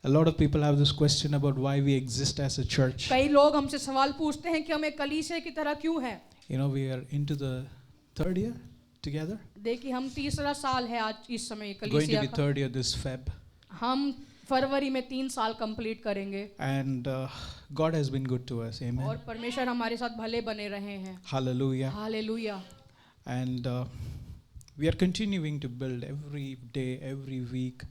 A lot of people have this question about why we exist as a church. कई लोग हमसे सवाल पूछते हैं कि हम एक कलीसिया की तरह क्यों हैं। We are into the third year together. देखिए हम तीसरा साल है आज इस समय Going to कलीसिया be का। third year this Feb. हम फरवरी में 3 साल कंप्लीट करेंगे। And God has been good to us. और Amen. परमेश्वर हमारे साथ भले बने रहे हैं। Hallelujah. Hallelujah. And we are continuing to build every day, every week.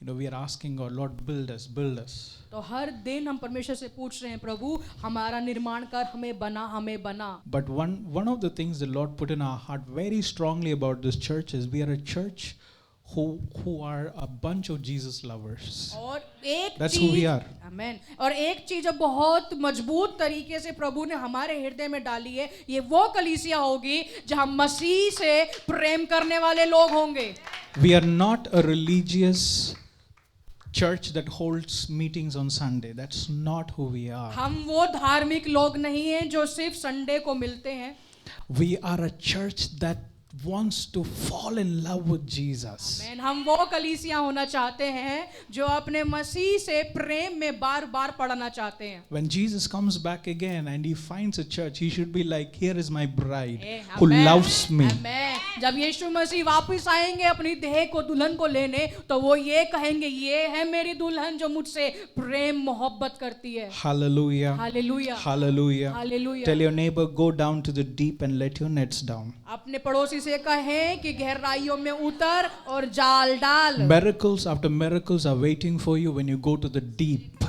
We are asking God, Lord, build us, build us. तो हर दिन हम परमेश्वर से पूछ रहे हैं, प्रभु हमारा निर्माण कर, हमें बना, हमें बना। But one of the things the Lord put in our heart very strongly about this church is we are a church who are a bunch of Jesus lovers. और एक That's who we are. आमेन। और एक चीज जो बहुत मजबूत तरीके से प्रभु ने हमारे हृदय में डाली है, ये वो कलीसिया होगी जहां मसीह से प्रेम करने वाले लोग होंगे। We are not a religious church that holds meetings on Sunday. That's not who we are. हम वो धार्मिक लोग नहीं हैं जो सिर्फ संडे को मिलते हैं। We are a church that wants to fall in love with Jesus. आमेन। हम वो कलीसिया होना चाहते हैं जो अपने मसीह से प्रेम में बार-बार पड़ना चाहते हैं। When Jesus comes back again and he finds a church, he should be like, here is my bride who amen. loves me. आमेन। जब यीशु मसीह वापस आएंगे अपनी देह को दुल्हन को लेने, तो वो ये कहेंगे, ये है मेरी दुल्हन जो मुझसे प्रेम मोहब्बत करती है। Hallelujah. Hallelujah. Hallelujah. Hallelujah. Tell your neighbor, go down to the deep and let your nets down. अपने पड़ोसी से कहें कि गहराइयों में उतर और जाल डाल। Miracles after miracles are waiting for you when you go to the deep.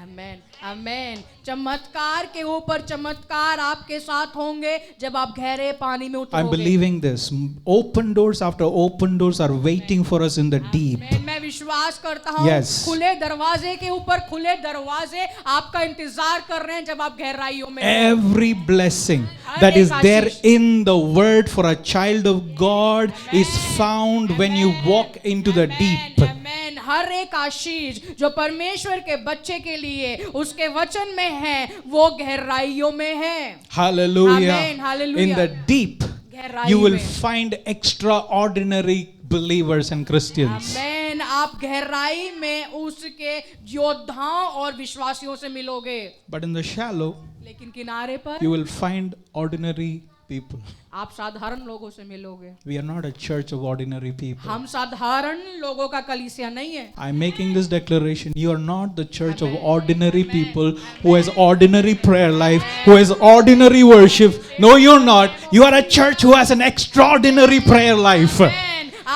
आमेन। आमेन। चमत्कार के ऊपर चमत्कार आपके साथ होंगे जब आप गहरे पानी में I'm उतरोगे। believing this. Open doors after open doors are waiting for us in the deep. मैं विश्वास करता हूँ Yes. खुले दरवाजे के ऊपर खुले दरवाजे आपका इंतजार कर रहे हैं जब आप गहराइयों में हो। Every blessing that is there in the word for a child of God is found when you walk into the deep. आमेन। हर एक आशीष जो परमेश्वर के बच्चे के लिए उसके वचन में है वो गहराइयों में है। Hallelujah. Amen, hallelujah. In the deep, गहराई you will में। find extraordinary believers and Christians. आमेन। आप गहराई में उसके योद्धाओं और विश्वासियों से मिलोगे, But in the shallow, लेकिन किनारे पर you will find ordinary people. आप साधारण लोगों से मिलोगे। We are not a church of ordinary people. हम साधारण लोगों का कलीसिया नहीं है। I'm making this declaration. You are not the church of ordinary people who has ordinary prayer life, who has ordinary worship. No, you're not. You are a church who has an extraordinary prayer life. आमेन।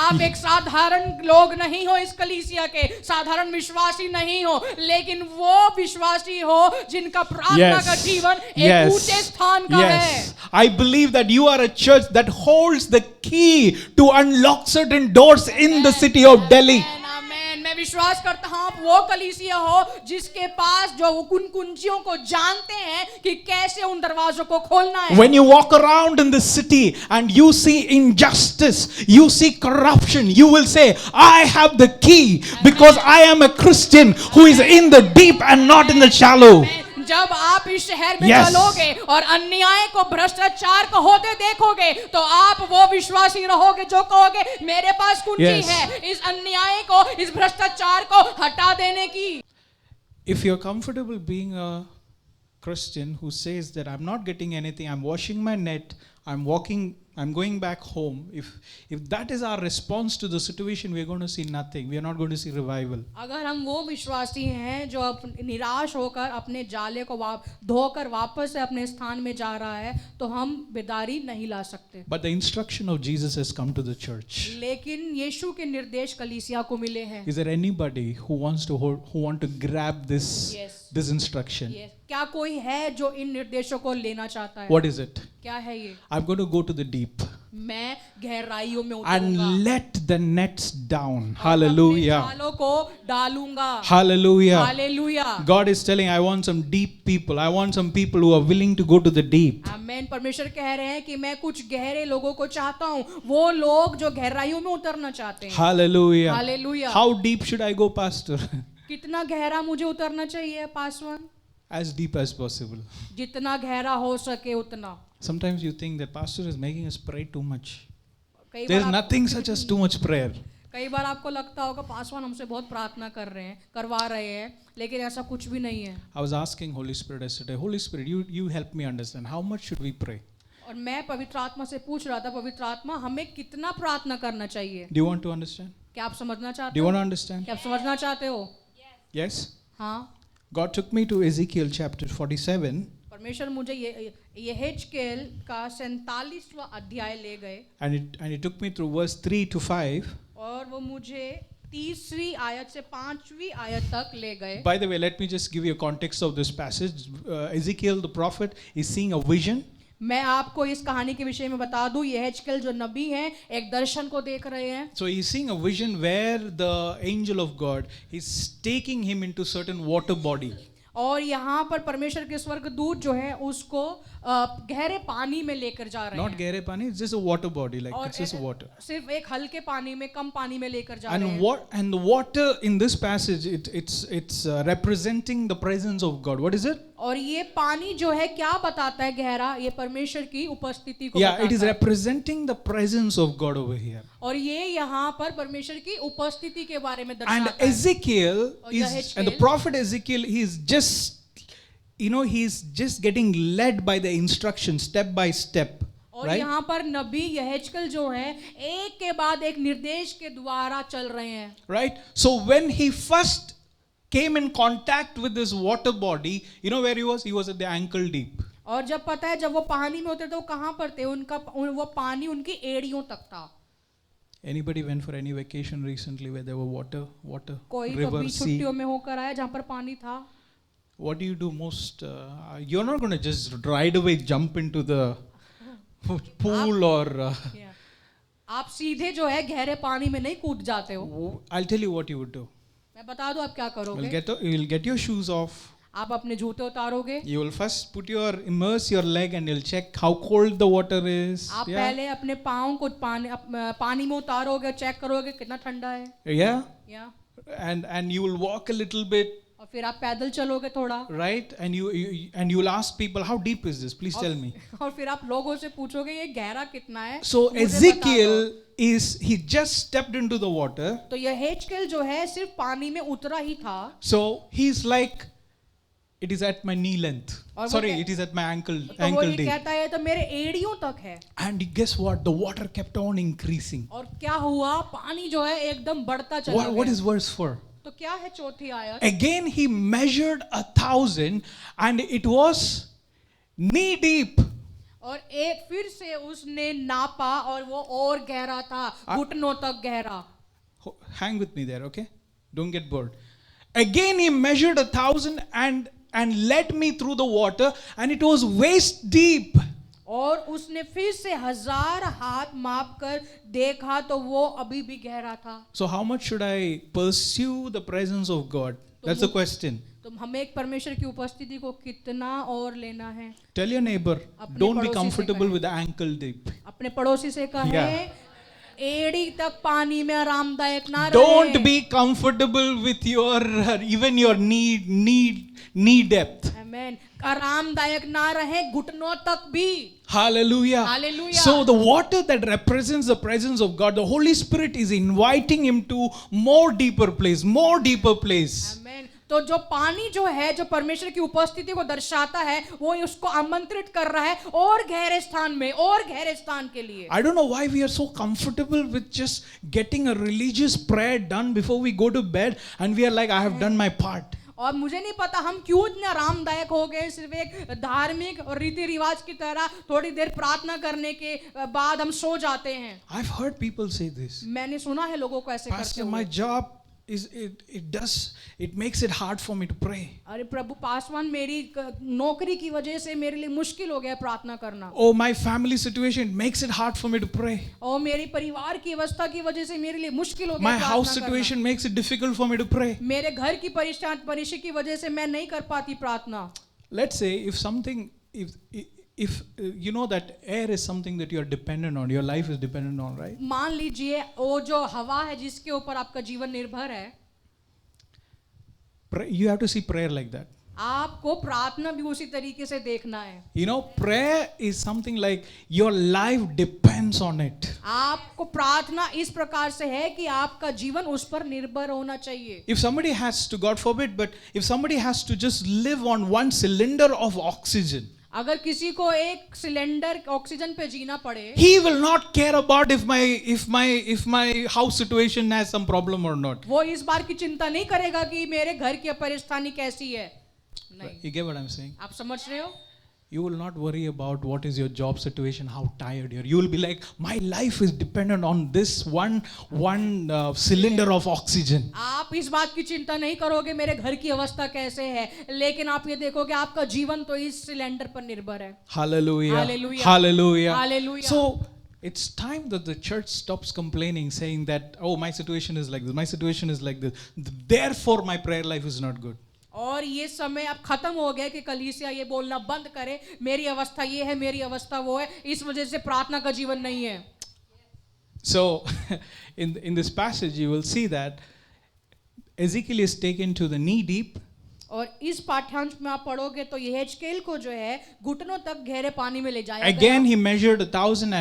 आप एक साधारण लोग नहीं हो इस कलीसिया के, साधारण विश्वासी नहीं हो, लेकिन वो विश्वासी हो जिनका प्रार्थना का जीवन एक ऊंचे स्थान का है। I believe that you are a church that holds the key to unlock certain doors in the city of Delhi. आमेन। मैं विश्वास करता हूँ आप वो कलीसिया हो जिसके पास जो उन कुंजियों को जानते हैं कि कैसे उन दरवाजों को खोलना है। When you walk around in the city and you see injustice, you see corruption, you will say, I have the key because I am a Christian who is in the deep and not in the shallow. जब आप इस शहर में Yes. चलोगे और अन्याय को भ्रष्टाचार को होते देखोगे तो आप वो विश्वासी रहोगे जो कहोगे मेरे पास कुंजी Yes. है इस अन्याय को, इस भ्रष्टाचार को हटा देने की। If you're comfortable being a Christian who says that I'm not getting anything, I'm washing my net, I'm walking, I'm going back home, if that is our response to the situation, we're going to see nothing. We are not going to see revival. अगर हम वो विश्वासी हैं जो निराश होकर अपने जाले को धोकर वापस से अपने स्थान में जा रहा है तो हम बेदारी नहीं ला सकते। But the instruction of Jesus has come to the church. लेकिन यीशु के निर्देश कलीसिया को मिले हैं। Is there anybody who wants to grab this Yes. this instruction? Yes. क्या कोई है जो इन निर्देशों को लेना चाहता है? What is it? क्या है ये? I'm going to go to the deep मैं गहराइयों में उतरूंगा and let the nets down. और Hallelujah. अपने जालों को डालूंगा। Hallelujah. Hallelujah. God is telling, I want some deep people. I want some people who are willing to go to the deep. आमेन। परमेश्वर कह रहे हैं कि मैं कुछ गहरे लोगों को चाहता हूँ, वो लोग जो गहराइयों में उतरना चाहते हैं। Hallelujah. Hallelujah. How deep should I go, Pastor? कितना गहरा मुझे उतरना चाहिए Paswan? As deep as possible. जितना गहरा हो सके उतना। Sometimes you think that Pastor is making us pray too much. कई There's बार nothing such as too much prayer. कई बार आपको लगता होगा पासवान हमसे बहुत प्रार्थना करवा रहे हैं, लेकिन ऐसा कुछ भी नहीं है। I was asking Holy Spirit yesterday, Holy Spirit, you help me understand how much should we pray? और मैं पवित्र आत्मा से पूछ रहा था, पवित्र आत्मा हमें कितना प्रार्थना करना चाहिए? Do you want to understand? क्या आप समझना Do चाहते you हो? want to understand? क्या आप समझना चाहते हो? Yes. हाँ। God took me to Ezekiel chapter 47 परमेश्वर मुझे यहेजकेल का 47वां अध्याय ले गए and he took me through verse 3 to 5. और वो मुझे 3री आयत से 5वीं आयत तक ले गए। By the way, let me just give you a context of this passage. Ezekiel the prophet is seeing a vision. मैं आपको इस कहानी के विषय में बता दूं, यहेजकेल जो नबी हैं एक दर्शन को देख रहे हैं। So he's seeing a vision where the angel of God is taking him into certain water body. और यहाँ पर परमेश्वर के स्वर्गदूत जो है उसको गहरे पानी में लेकर जा रहे Not हैं। gehre pani, it's just a water body, like और it's just water. सिर्फ एक हल्के पानी में, कम पानी में लेकर जा रहे And हैं। and the water in this passage, it's representing the presence of God. What is it? और ये पानी जो है क्या बताता है गहरा? ये परमेश्वर की उपस्थिति को Yeah, it is बताता है। representing the presence of God over here. और ये यहाँ पर परमेश्वर की उपस्थिति के बारे में And दर्शाता है। Ezekiel और is, यहेजकेल- and the prophet Ezekiel, he's just getting led by the instructions step by step. और Right? यहाँ पर नबी यहेजकेल जो है एक के बाद एक निर्देश के द्वारा चल रहे हैं। Right? So when he first came in contact with this water body, you know where he was? He was at the ankle deep. और जब पता है जब वो पानी में होते थे वो कहाँ पर थे? वो पानी उनकी एड़ियों तक था। Anybody went for any vacation recently where there were water, कोई river, कभी sea? छुट्टियों में होकर आया जहाँ पर पानी था? what do you do most? You're not going to just right away jump into the pool or. Yeah. आप सीधे जो है गहरे पानी में नहीं कूद जाते हो. I'll tell you what you would do. मैं बता दूं आप क्या करोगे. You'll get your shoes off. आप अपने जूते उतारोगे. You will first immerse your leg and you'll check how cold the water is. आप पहले अपने पाँव को पानी में उतारोगे, चेक करोगे कितना ठंडा है. Yeah. Yeah. And you will walk a little bit. और फिर आप पैदल चलोगे थोड़ा. Right, and you will ask people, how deep is this? Please tell me. और फिर आप लोगों से पूछोगे ये गहरा कितना है. So Ezekiel he just stepped into the water. तो यहेजकेल जो है सिर्फ पानी में उतरा ही था. So he's like, it is at my knee length. Sorry, it is at my ankle तो वो ये deep. कहता है तो मेरे एड़ियों तक है. And guess what? The water kept on increasing. और क्या हुआ? पानी जो है एकदम बढ़ता चला गया. What is verse 4? तो क्या है चौथी आयत? Again he measured 1,000 and it was knee deep. और एक फिर से उसने नापा और वो और गहरा था, घुटनों तक गहरा. Hang with me there, okay? Don't get bored. Again he measured 1,000 and led me through the water and it was waist deep. और उसने फिर से 1000 हाथ माप कर देखा तो वो अभी भी गहरा था. So how much should I pursue the presence of God? That's the question. तो हमें एक परमेश्वर की उपस्थिति को कितना और लेना है. Tell your neighbor, don't be comfortable with the ankle deep. अपने पड़ोसी से कहे एड़ी तक पानी में आरामदायक ना रहे. Don't be comfortable with your even your knee depth. Amen. आरामदायक ना रहे घुटनों तक भी. Hallelujah. Hallelujah. So the water that represents the presence of God, the Holy Spirit is inviting him to more deeper place. Amen. तो जो पानी जो है जो परमेश्वर की उपस्थिति को दर्शाता है वो उसको आमंत्रित कर रहा है और गहरे स्थान के लिए. I don't know why we are so comfortable with just getting a religious prayer done before we go to bed and we are like, I have done my part. और मुझे नहीं पता हम क्यों इतने आरामदायक हो गए. सिर्फ एक धार्मिक और रीति रिवाज की तरह थोड़ी देर प्रार्थना करने के बाद हम सो जाते हैं. I've heard people say this. मैंने सुना है लोगों को ऐसे करते Pastor, हुए. my job it makes it hard for me to pray. अरे प्रभु पासवान मेरी नौकरी की वजह से मेरे लिए मुश्किल हो गया प्रार्थना करना. Oh, my family situation makes it hard for me to pray. और मेरी परिवार की अवस्था की वजह से मेरे लिए मुश्किल हो गया My प्रार्थना house करना. situation makes it difficult for me to pray. मेरे घर की परिस्थिति की वजह से मैं नहीं कर पाती प्रार्थना. Let's say if you know that air is something that you are dependent on, your life is dependent on, right? मान लीजिए वो जो हवा है जिसके ऊपर आपका जीवन निर्भर है. You have to see prayer like that. आपको प्रार्थना भी उसी तरीके से देखना है. You know, prayer is something like your life depends on it. आपको प्रार्थना इस प्रकार से है कि आपका जीवन उस पर निर्भर होना चाहिए. If somebody has to, God forbid, but if somebody has to just live on one cylinder of oxygen, अगर किसी को एक सिलेंडर ऑक्सीजन पे जीना पड़े, he will not care about if my house situation has some problem or not. वो इस बार की चिंता नहीं करेगा कि मेरे घर की परिस्थिति कैसी है. नहीं. You get what I'm saying? आप समझ रहे हो? You will not worry about what is your job situation, how tired you are. You will be like, my life is dependent on this one cylinder of oxygen. आप इस बात की चिंता नहीं करोगे मेरे घर की अवस्था कैसे है, लेकिन आप ये देखोगे आपका जीवन तो इस सिलेंडर पर निर्भर है. Hallelujah. Hallelujah. Hallelujah. Hallelujah. So it's time that the church stops complaining, saying that, oh, my situation is like this, my situation is like this, therefore my prayer life is not good. और ये समय अब खत्म हो गया कि कलीसिया ये बोलना बंद करे मेरी अवस्था ये है, मेरी अवस्था वो है, इस वजह से प्रार्थना का जीवन नहीं है. So in this passage you will see that Ezekiel is taken to the knee deep. और इस पाठ्यांश में आप पढ़ोगे तो यहेजकेल को जो है घुटनों तक गहरे पानी में ले जाया गया. Again he measured 1,000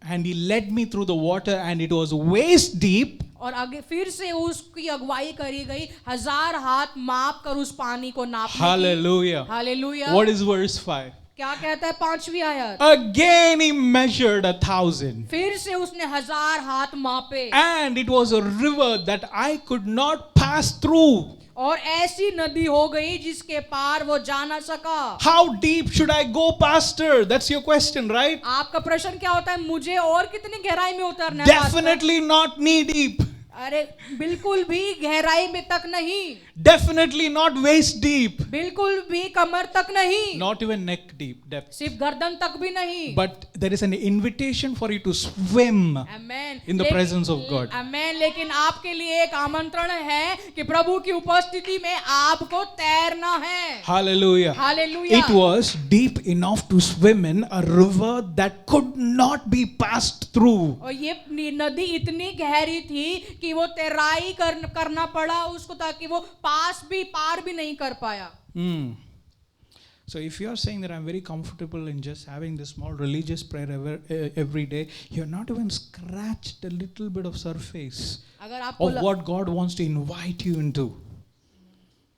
and he led me through the water and it was waist deep. और आगे फिर से उसकी अगुवाई करी गई, 1000 हाथ माप कर उस पानी को नापने की. Hallelujah. Hallelujah. What is verse 5? क्या कहता है 5वीं आयत? Again he measured 1,000. फिर से उसने 1000 हाथ मापे. And it was a river that I could not pass through. और ऐसी नदी हो गई जिसके पार वो जा ना सका. How deep should I go, pastor? That's your question, right? आपका प्रश्न क्या होता है, मुझे और कितनी गहराई में उतरना है? Definitely not knee deep. अरे बिल्कुल भी गहराई में तक नहीं, Definitely not waist deep. बिल्कुल भी कमर तक नहीं, Not even neck deep depth. सिर्फ गर्दन तक भी नहीं। But there is an invitation for you to swim amen. in the presence of God. आमेन। लेकिन आपके लिए एक आमंत्रण है कि प्रभु की उपस्थिति में आपको तैरना है। Hallelujah. Hallelujah. It was deep enough to swim in a river that could not be passed through. और ये नदी इतनी गहरी थी कि वो तैराई करना पड़ा उसको, ताकि वो पार भी नहीं कर पाया। So if you are saying that I'm very comfortable in just having this small religious prayer every day, you're not even scratched a little bit of surface अगर आपको of what God wants to invite you into.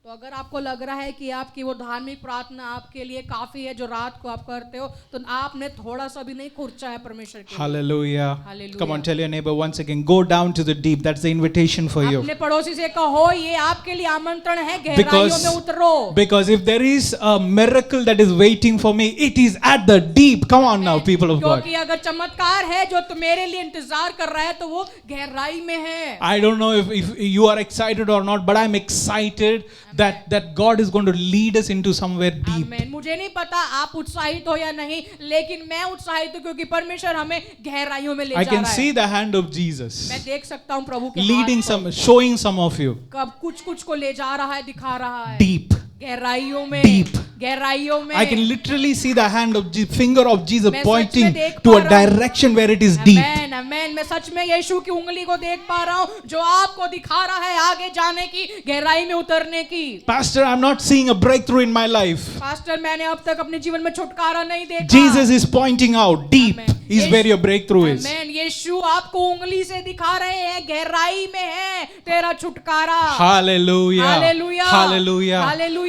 तो अगर आपको लग रहा है कि आपकी वो धार्मिक प्रार्थना आपके लिए काफी है जो रात को आप करते हो, तो आपने थोड़ा सा भी नहीं खुर्चा है परमेश्वर के लिए। Hallelujah. Hallelujah. Come on, tell your neighbor once again, go down to the deep. That's the invitation for you. अपने पड़ोसी से कहो, ये आपके लिए आमंत्रण है, गहराइयों में उतरो। Because if there is a miracle that is waiting for me, it is at the deep. Come on now, people of God. क्योंकि अगर चमत्कार है जो तो मेरे लिए इंतजार कर रहा है, तो वो गहराई में है। I don't know if you are excited or not, but I'm excited that God is going to lead us into somewhere deep. आमेन। मुझे नहीं पता आप उत्साहित हो या नहीं, लेकिन मैं उत्साहित हूँ क्योंकि परमेश्वर हमें गहराइयों में ले जा I रहा can है। see the hand of Jesus मैं देख सकता हूँ प्रभु के leading हाथ को। showing some of you कब कुछ को ले जा रहा है, दिखा रहा है। deep. गहराइयों में, Deep. गहराइयों में। I can literally see the hand of finger of Jesus मैं सच में pointing देख to पा a रहा हूँ। direction where it is deep. आमेन, आमेन। मैं सच में यीशु की उंगली को देख पा रहा हूँ जो आपको दिखा रहा है आगे जाने की, गहराई में उतरने की। Pastor, I'm not seeing a breakthrough in my life. Pastor, मैंने अब तक अपने जीवन में छुटकारा नहीं देखा। Jesus is pointing out deep Amen. is where your breakthrough is. आमेन। यीशु आपको उंगली से दिखा रहे हैं, गहराई में है तेरा छुटकारा। Hallelujah. Hallelujah, Hallelujah. Hallelujah.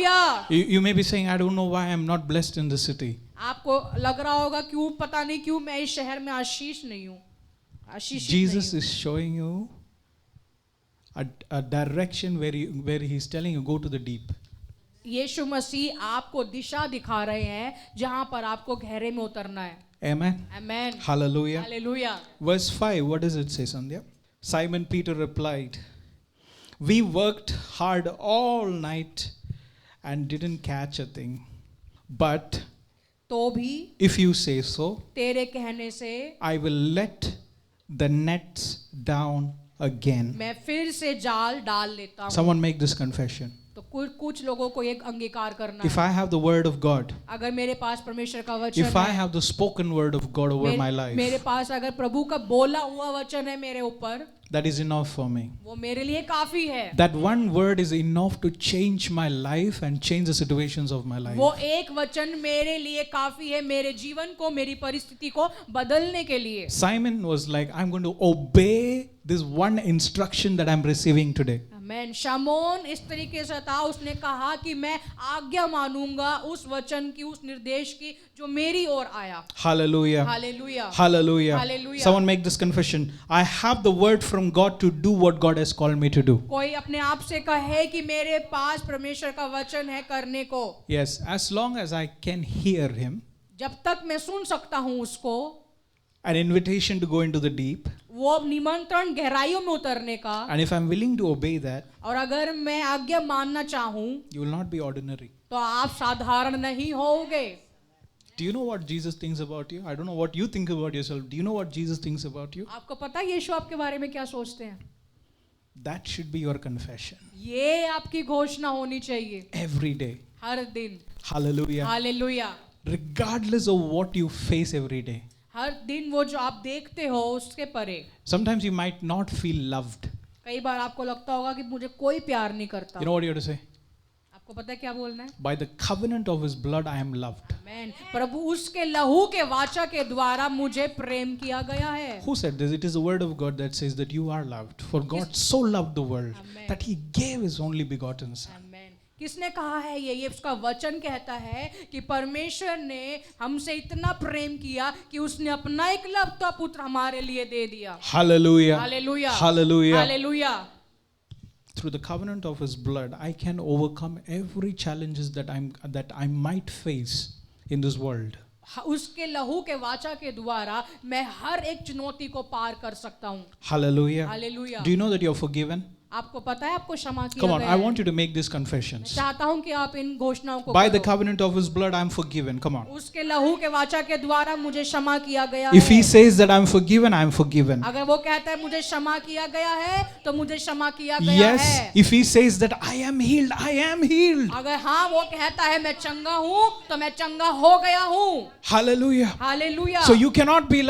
You may be saying, I don't know why I'm not blessed in the city. आपको लग रहा होगा क्यों, पता नहीं क्यों मैं इस शहर में आशीष नहीं हूँ, आशीष Jesus is showing you a direction where he's telling you go to the deep. यीशु मसीह आपको दिशा दिखा रहे हैं जहां पर आपको गहरे में उतरना है। Amen. Amen. Hallelujah. Hallelujah. Verse 5, what does it say, Sandhya? Simon Peter replied, we worked hard all night and didn't catch a thing. But तो भी if you say so, तेरे कहने से I will let the nets down again. मैं फिर से जाल डाल लेता हूँ। Someone make this confession. तो कुछ लोगों को एक अंगीकार करना If है। I have the word of God, अगर मेरे पास परमेश्वर का वचन if I है, have the spoken word of God over my life, मेरे पास अगर प्रभु का बोला हुआ वचन है मेरे ऊपर, that is enough for me. वो मेरे लिए काफी है। That one word is enough to change my life and change the situations of my life. वो एक वचन मेरे लिए काफी है, मेरे जीवन को, मेरी परिस्थिति को बदलने के लिए। Simon was like, I'm going to obey this one instruction that I'm receiving today. आमेन। शमौन इस तरीके से था, उसने कहा कि मैं आज्ञा मानूंगा उस वचन की, उस निर्देश की जो मेरी ओर आया। Hallelujah. Hallelujah. Hallelujah. Hallelujah. Someone make this confession. I have the word from God to do what God has called me to do. कोई अपने आप से कहे कि मेरे पास परमेश्वर का वचन है करने को। Yes, as long as I can hear him, जब तक मैं सुन सकता हूँ उसको, an invitation to go into the deep, वो निमंत्रण गहराइयों में उतरने का, and if I'm willing to obey that, और अगर मैं आज्ञा मानना चाहूँ you will not be ordinary. तो आप साधारण नहीं होगे। Do you know what Jesus thinks about you? I don't know what you think about yourself. Do you know what Jesus thinks about you? आपको पता है यीशु आपके बारे में क्या सोचते हैं? That should be your confession. ये आपकी घोषणा होनी चाहिए Every day. हर दिन। Hallelujah. Hallelujah. Regardless of what you face every day. हर दिन वो जो आप देखते हो उसके परे। Sometimes you might not feel loved. कई बार आपको लगता होगा कि मुझे कोई प्यार नहीं करता। You know what you have to say? आपको पता है क्या बोलना है? By the covenant of his blood, I am loved. आमेन। प्रभु उसके लहू के वाचा के द्वारा मुझे प्रेम किया गया है। Who said this? It is the word of God that says that you are loved. For God so loved the world Amen. that he gave his only begotten son. आमेन। किसने कहा है ये उसका वचन कहता है कि परमेश्वर ने हमसे इतना प्रेम किया कि उसने अपना एकलौता पुत्र हमारे लिए दे दिया। Hallelujah. Hallelujah. Hallelujah. Hallelujah. Through the covenant of his blood, I can overcome every challenges that I might face in this world. उसके लहू के वाचा के द्वारा मैं हर एक चुनौती को पार कर सकता हूँ। Hallelujah. Hallelujah. Do you know that you're forgiven? आपको पता है आपको क्षमा Come किया on, गया I है। want you to make these confessions. चाहता हूँ कि आप इन घोषणाओं को By the करो। covenant of his blood, I'm forgiven. Come on. उसके लहू के वाचा के द्वारा मुझे क्षमा किया गया If he है। says that I'm forgiven, I'm forgiven. अगर वो कहता है मुझे क्षमा किया गया है तो मुझे क्षमा किया गया Yes, है। if he says that I am healed, I am healed. अगर हाँ वो कहता है मैं चंगा हूँ तो मैं चंगा हो गया हूँ। Hallelujah. Hallelujah. So you cannot be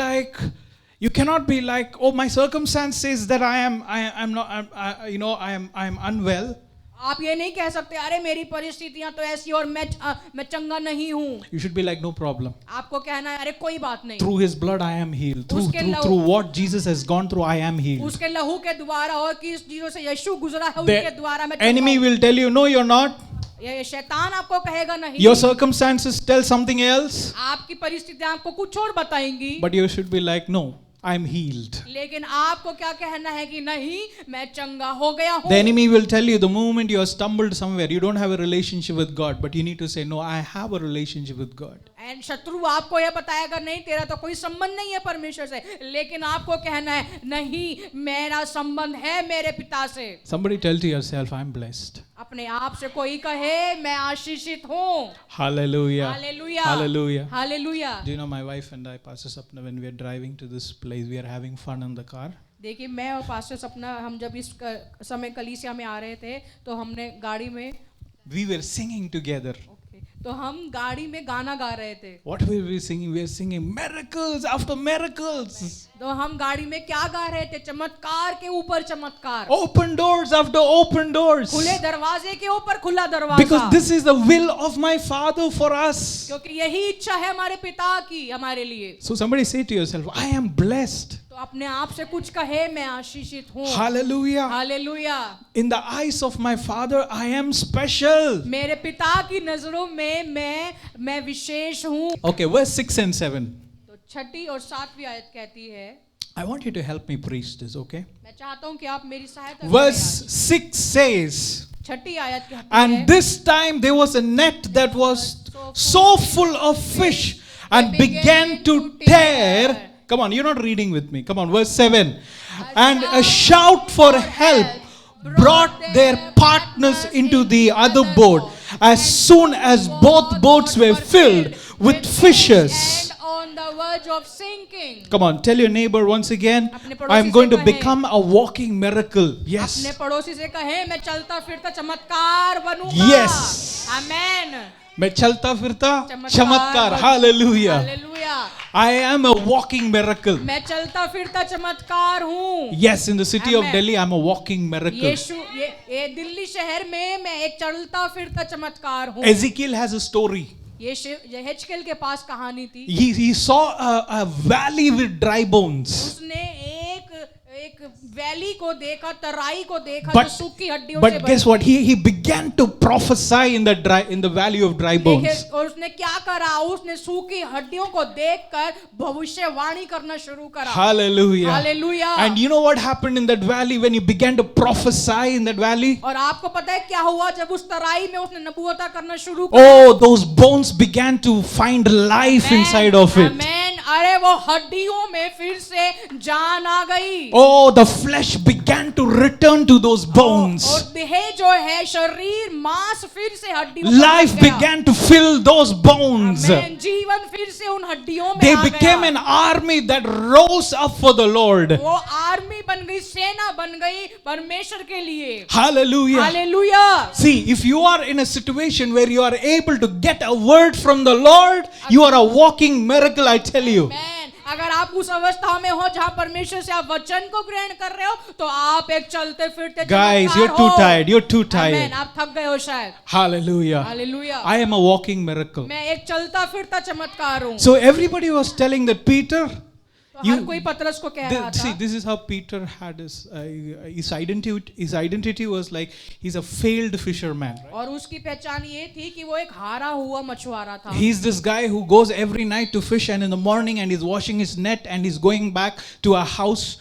like, oh, my circumstance says that I'm not, I am unwell. आप ये नहीं कह सकते अरे मेरी परिस्थितियां तो ऐसी और मैं चंगा नहीं हूँ। You should be like, no problem. आपको कहना है अरे कोई बात नहीं। Through his blood, I am healed. उसके Through what Jesus has gone through, I am healed. उसके लहू के द्वारा और किस चीजों से यीशु गुजरा है The उसके द्वारा मैं enemy चंगा हूँ। will tell you, no, you're not. ये शैतान आपको कहेगा नहीं। Your circumstances tell something else. आपकी परिस्थितियां आपको कुछ और बताएंगी। But you should be like, no, I'm healed. लेकिन आपको क्या कहना है कि नहीं मैं चंगा हो गया हूँ। The enemy will tell you the moment you have stumbled somewhere, you don't have a relationship with God, but you need to say, no, I have a relationship with God. And शत्रु आपको यह बताएगा नहीं तेरा तो कोई संबंध नहीं है परमेश्वर से, लेकिन आपको कहना है नहीं मेरा संबंध है मेरे पिता से। Somebody tell to yourself, I'm blessed. अपने आप से कोई कहे मैं आशीषित हूँ। Hallelujah. Hallelujah. Hallelujah. Hallelujah. Do you know my wife and I, Pastor Sapna, when we are driving to this place, we are having fun in the car. देखिए मैं और पास्टर सपना हम जब इस समय कलीसिया में आ रहे थे तो हमने गाड़ी में We were singing together. तो हम गाड़ी में गाना गा रहे थे। What were we singing? We were singing miracles after miracles. तो हम गाड़ी में क्या गा रहे थे? चमत्कार के ऊपर चमत्कार। Open doors after open doors. खुले दरवाजे के ऊपर खुला दरवाजा। Because this is the will of my Father for us. क्योंकि यही इच्छा है हमारे पिता की हमारे लिए। So somebody say to yourself, I am blessed. तो अपने आप से कुछ कहे मैं आशीषित हूँ। Hallelujah. Hallelujah. In the eyes of my Father, I am special. मेरे पिता की नजरों में मैं विशेष हूँ। Okay, verse 6 and 7. तो 6 और 7 आयत कहती है। I want you to help me preach this, okay? मैं चाहता हूँ कि आप मेरी सहायता Verse 6 says, 6 आयत कहती है। and this time there was a net that was so full of fish and began to tear. Come on, you're not reading with me. Come on, verse 7. And a shout for help brought their partners into the other boat as soon as both boats were filled with fishes. And on the verge of sinking. Come on, tell your neighbor once again, I'm going to become a walking miracle. अपने Yes. पड़ोसी से कहे मैं चलता फिरता चमत्कार बनूंगा। Yes. आमेन। मैं चलता फिरता चमत्कार. Hallelujah. Hallelujah. I am a walking miracle. मैं चलता फिरता चमत्कार हूँ। Yes, in the city of Amen. Delhi, I'm a walking miracle. यीशु ये दिल्ली शहर में मैं एक चलता फिरता चमत्कार हूँ। Ezekiel has a story. ये हेजकेल के पास कहानी थी। He saw a valley with dry bones. उसने एक वैली को देखा, तराई को देखा जो सूखी हड्डियों से But guess what? He began to prophesy in the valley of dry bones. और उसने क्या करा? उसने सूखी हड्डियों को देखकर भविष्यवाणी करना शुरू करा। Hallelujah. Hallelujah. And you know what happened in that valley when he began to prophesy in that valley? और आपको पता है क्या हुआ जब उस तराई में उसने नबूवता करना शुरू करा? Oh, those bones began to find life inside of it. आमेन। अरे वो हड्डियों में फिर से जान आ गई। Oh, the flesh began to return to those bones. और देह जो है शरीर मांस फिर से हड्डियों Life began to fill those bones. आमेन। जीवन फिर से उन हड्डियों में They आ became गया। an army that rose up for the Lord. वो आर्मी बन गई, सेना बन गई परमेश्वर के लिए। Hallelujah. Hallelujah. See, if you are in a situation where you are able to get a word from the Lord, you are a walking miracle, I tell you. आमेन। अगर आप उस अवस्था में हो जहाँ परमेश्वर से आप वचन को ग्रहण कर रहे हो तो आप एक चलते फिरते Guys, चमत्कार you're too हो। tired. You're too amen. tired. आप थक गए हो शायद। Hallelujah. Hallelujah. I am a walking miracle. मैं एक चलता फिरता चमत्कार हूँ। So everybody was telling that Peter, तो हर कोई पतरस को कह रहा see, था। this is how Peter had his identity. His identity was like he's a failed fisherman. Right? और उसकी पहचान ये थी कि वो एक हारा हुआ मछुआरा था। He's this guy who goes every night to fish, and in the morning and he's washing his net and he's going back to a house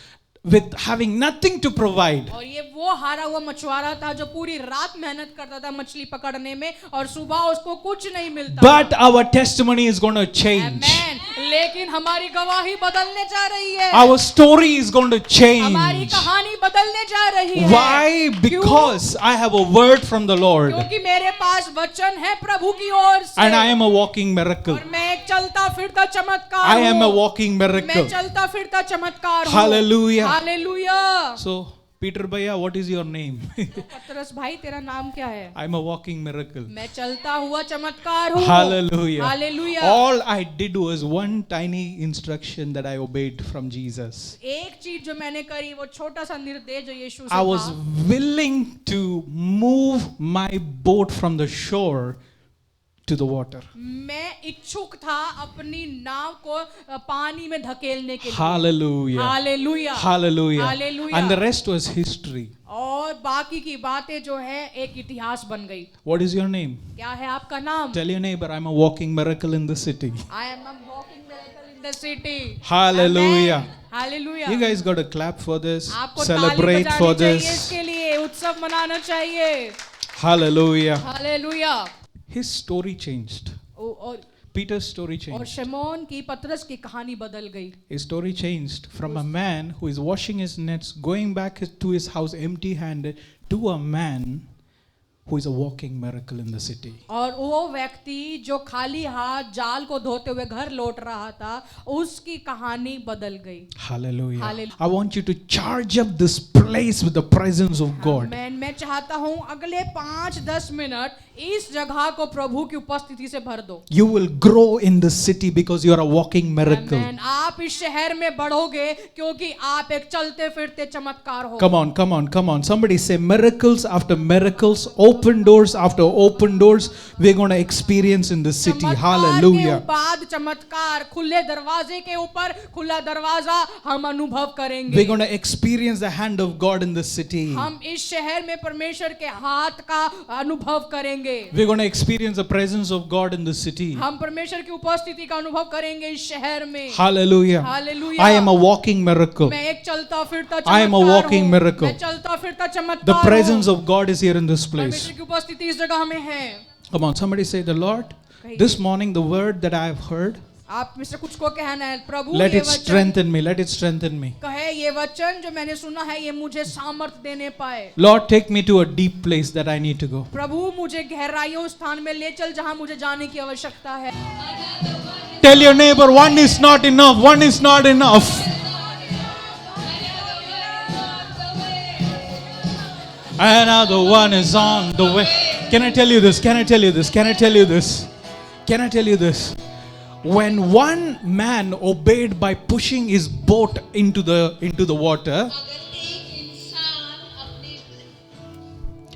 with having nothing to provide. और ये वो हारा हुआ मछुआरा था जो पूरी रात मेहनत करता था मछली पकड़ने में और सुबह उसको कुछ नहीं मिलता। But our testimony is going to change. Amen. लेकिन हमारी गवाही बदलने जा रही है। Our story is going to हमारी change. कहानी बदलने जा रही है। Why? Because I have a word from the Lord क्योंकि मेरे पास वचन है प्रभु की ओर से। and I am a walking miracle. और मैं एक चलता फिरता चमत्कार I am a हूँ। walking miracle. मैं चलता फिरता चमत्कार हूँ। Hallelujah. Hallelujah. So, Peter Bhaiya, what is your name? पतरस भाई तेरा नाम क्या है? I'm a walking miracle. मैं चलता हुआ चमत्कार हूँ। Hallelujah. Hallelujah. All I did was one tiny instruction that I obeyed from Jesus. एक चीज जो मैंने करी वो छोटा सा निर्देश जो यीशु से I was था। willing to move my boat from the shore to the water. मैं इच्छुक था अपनी नाव को पानी में धकेलने के लिए। Hallelujah. Hallelujah. Hallelujah. Hallelujah. And the rest was history. और बाकी की बातें जो है एक इतिहास बन गई। What is your name? क्या है आपका नाम? Tell your neighbor, I'm a walking miracle in the city. I am a walking miracle in the city. Hallelujah. Hallelujah. You guys got to clap for this, आपको celebrate ताली for बजानी चाहिए this. इसके लिए, उत्सव मनाना चाहिए। Hallelujah. Hallelujah. His story changed. और Peter's story और changed. शमौन की पतरस की कहानी बदल गई। His story changed from a man who is washing his nets, going back to his house empty handed, to a man who is a walking miracle in the city. और वो व्यक्ति जो खाली हाथ जाल को धोते हुए घर लौट रहा था उसकी कहानी बदल गई। Hallelujah. Hallelujah. I want you to charge up this place with the presence of God. मैं चाहता हूँ अगले 5-10 मिनट इस जगह को प्रभु की उपस्थिति से भर दो। You will grow in the city because you are a walking miracle. Amen. आप इस शहर में बढ़ोगे क्योंकि आप एक चलते फिरते चमत्कार हो। Come on, come on, come on. Somebody say miracles after miracles, open doors after open doors, we're going to experience in the city. Hallelujah. चमत्कार के बाद चमत्कार, खुले दरवाजे के ऊपर खुला दरवाजा हम अनुभव करेंगे। We're going to experience the hand of God in the city. हम इस शहर में परमेश्वर के हाथ का अनुभव करेंगे। We're going to experience the presence of God in the city. हम परमेश्वर की उपस्थिति का अनुभव करेंगे इस शहर में। Hallelujah. Hallelujah. I am a walking miracle. मैं एक चलता फिरता I am a चमत्कार walking हूँ। miracle. मैं चलता फिरता The चमत्कार presence हूँ। of God is here in this place. परमेश्वर की उपस्थिति इस जगह में है। Come on, somebody say, the Lord, this morning the word that I have heard, आप में से कुछ को कहना है प्रभु let ये it वचन strengthen me, let it strengthen me. कहे ये वचन जो मैंने सुना है ये मुझे सामर्थ देने पाए। Lord, take me to a deep place that I need to go. प्रभु मुझे गहराइयों स्थान में ले चल जहां मुझे जाने की आवश्यकता है। Tell your neighbor, one is not enough, one is not enough. Another one is on the way. Can I tell you this? Can I tell you this? Can I tell you this? Can I tell you this? When one man obeyed by pushing his boat into the water,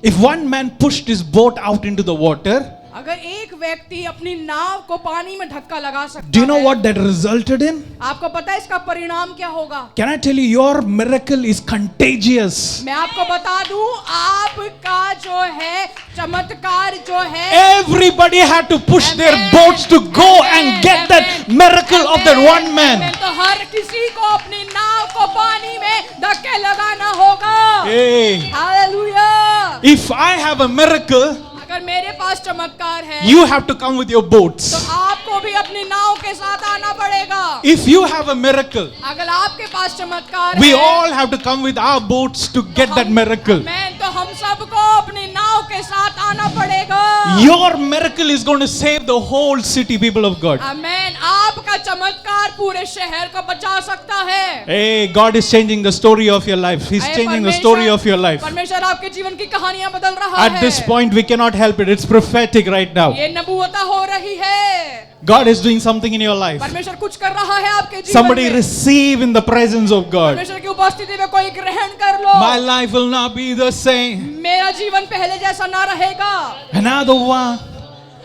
if one man pushed his boat out into the water, अगर एक व्यक्ति अपनी नाव को पानी में धक्का लगा सकता do you know है, what that resulted in? आपको पता है इसका परिणाम क्या होगा? Can I tell you, your miracle is contagious. मैं आपको बता दूं आपका जो है चमत्कार जो है Everybody had to push their boats to go and get that miracle of that one man. तो हर किसी को अपनी नाव को पानी में धक्के लगाना होगा। Hey, hallelujah. if I have a miracle, अगर मेरे पास चमत्कार है you have to come with your तो boats. आपको भी अपनी नाव के साथ आना पड़ेगा। If you have a miracle, अगर आपके पास चमत्कार we है all have to come with our boats to get that miracle. मैं तो हम सबको अपनी नाव के साथ आना पड़ेगा। Your miracle is going to save the whole city, people of God. आमेन। आपका चमत्कार पूरे शहर को बचा सकता है। Hey, God is changing the story of your life. He's changing the story of your life. परमेश्वर आपके जीवन की कहानियां बदल रहा है। At this point, we cannot help it. It's prophetic right now. ये नबूवत हो रही है। God is doing something in your life. परमेश्वर कुछ कर रहा है आपके जीवन Somebody में। receive in the presence of God. परमेश्वर की उपस्थिति में कोई ग्रहण कर लो। My life will not be the same. मेरा जीवन पहले जैसा ना रहेगा। Another one,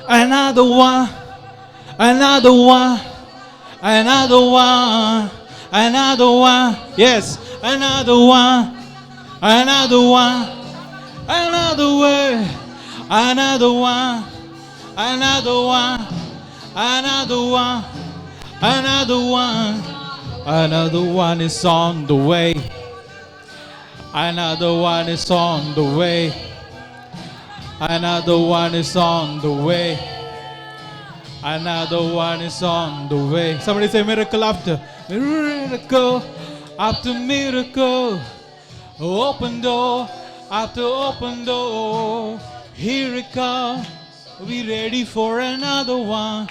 another one, another one, another one, another one. Yes, another one, another one, another way, another one, another one, another one, another one, another one is on the way. Another one is on the way. Another one is on the way. Another one is on the way. Somebody say miracle after miracle after miracle. Open door after open door. Here it comes. We ready for another one.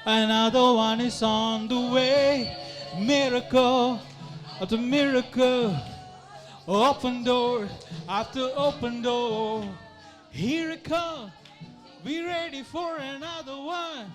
Another one is on the way. Miracle after miracle. Open door after open door. Here it comes. We ready for another one.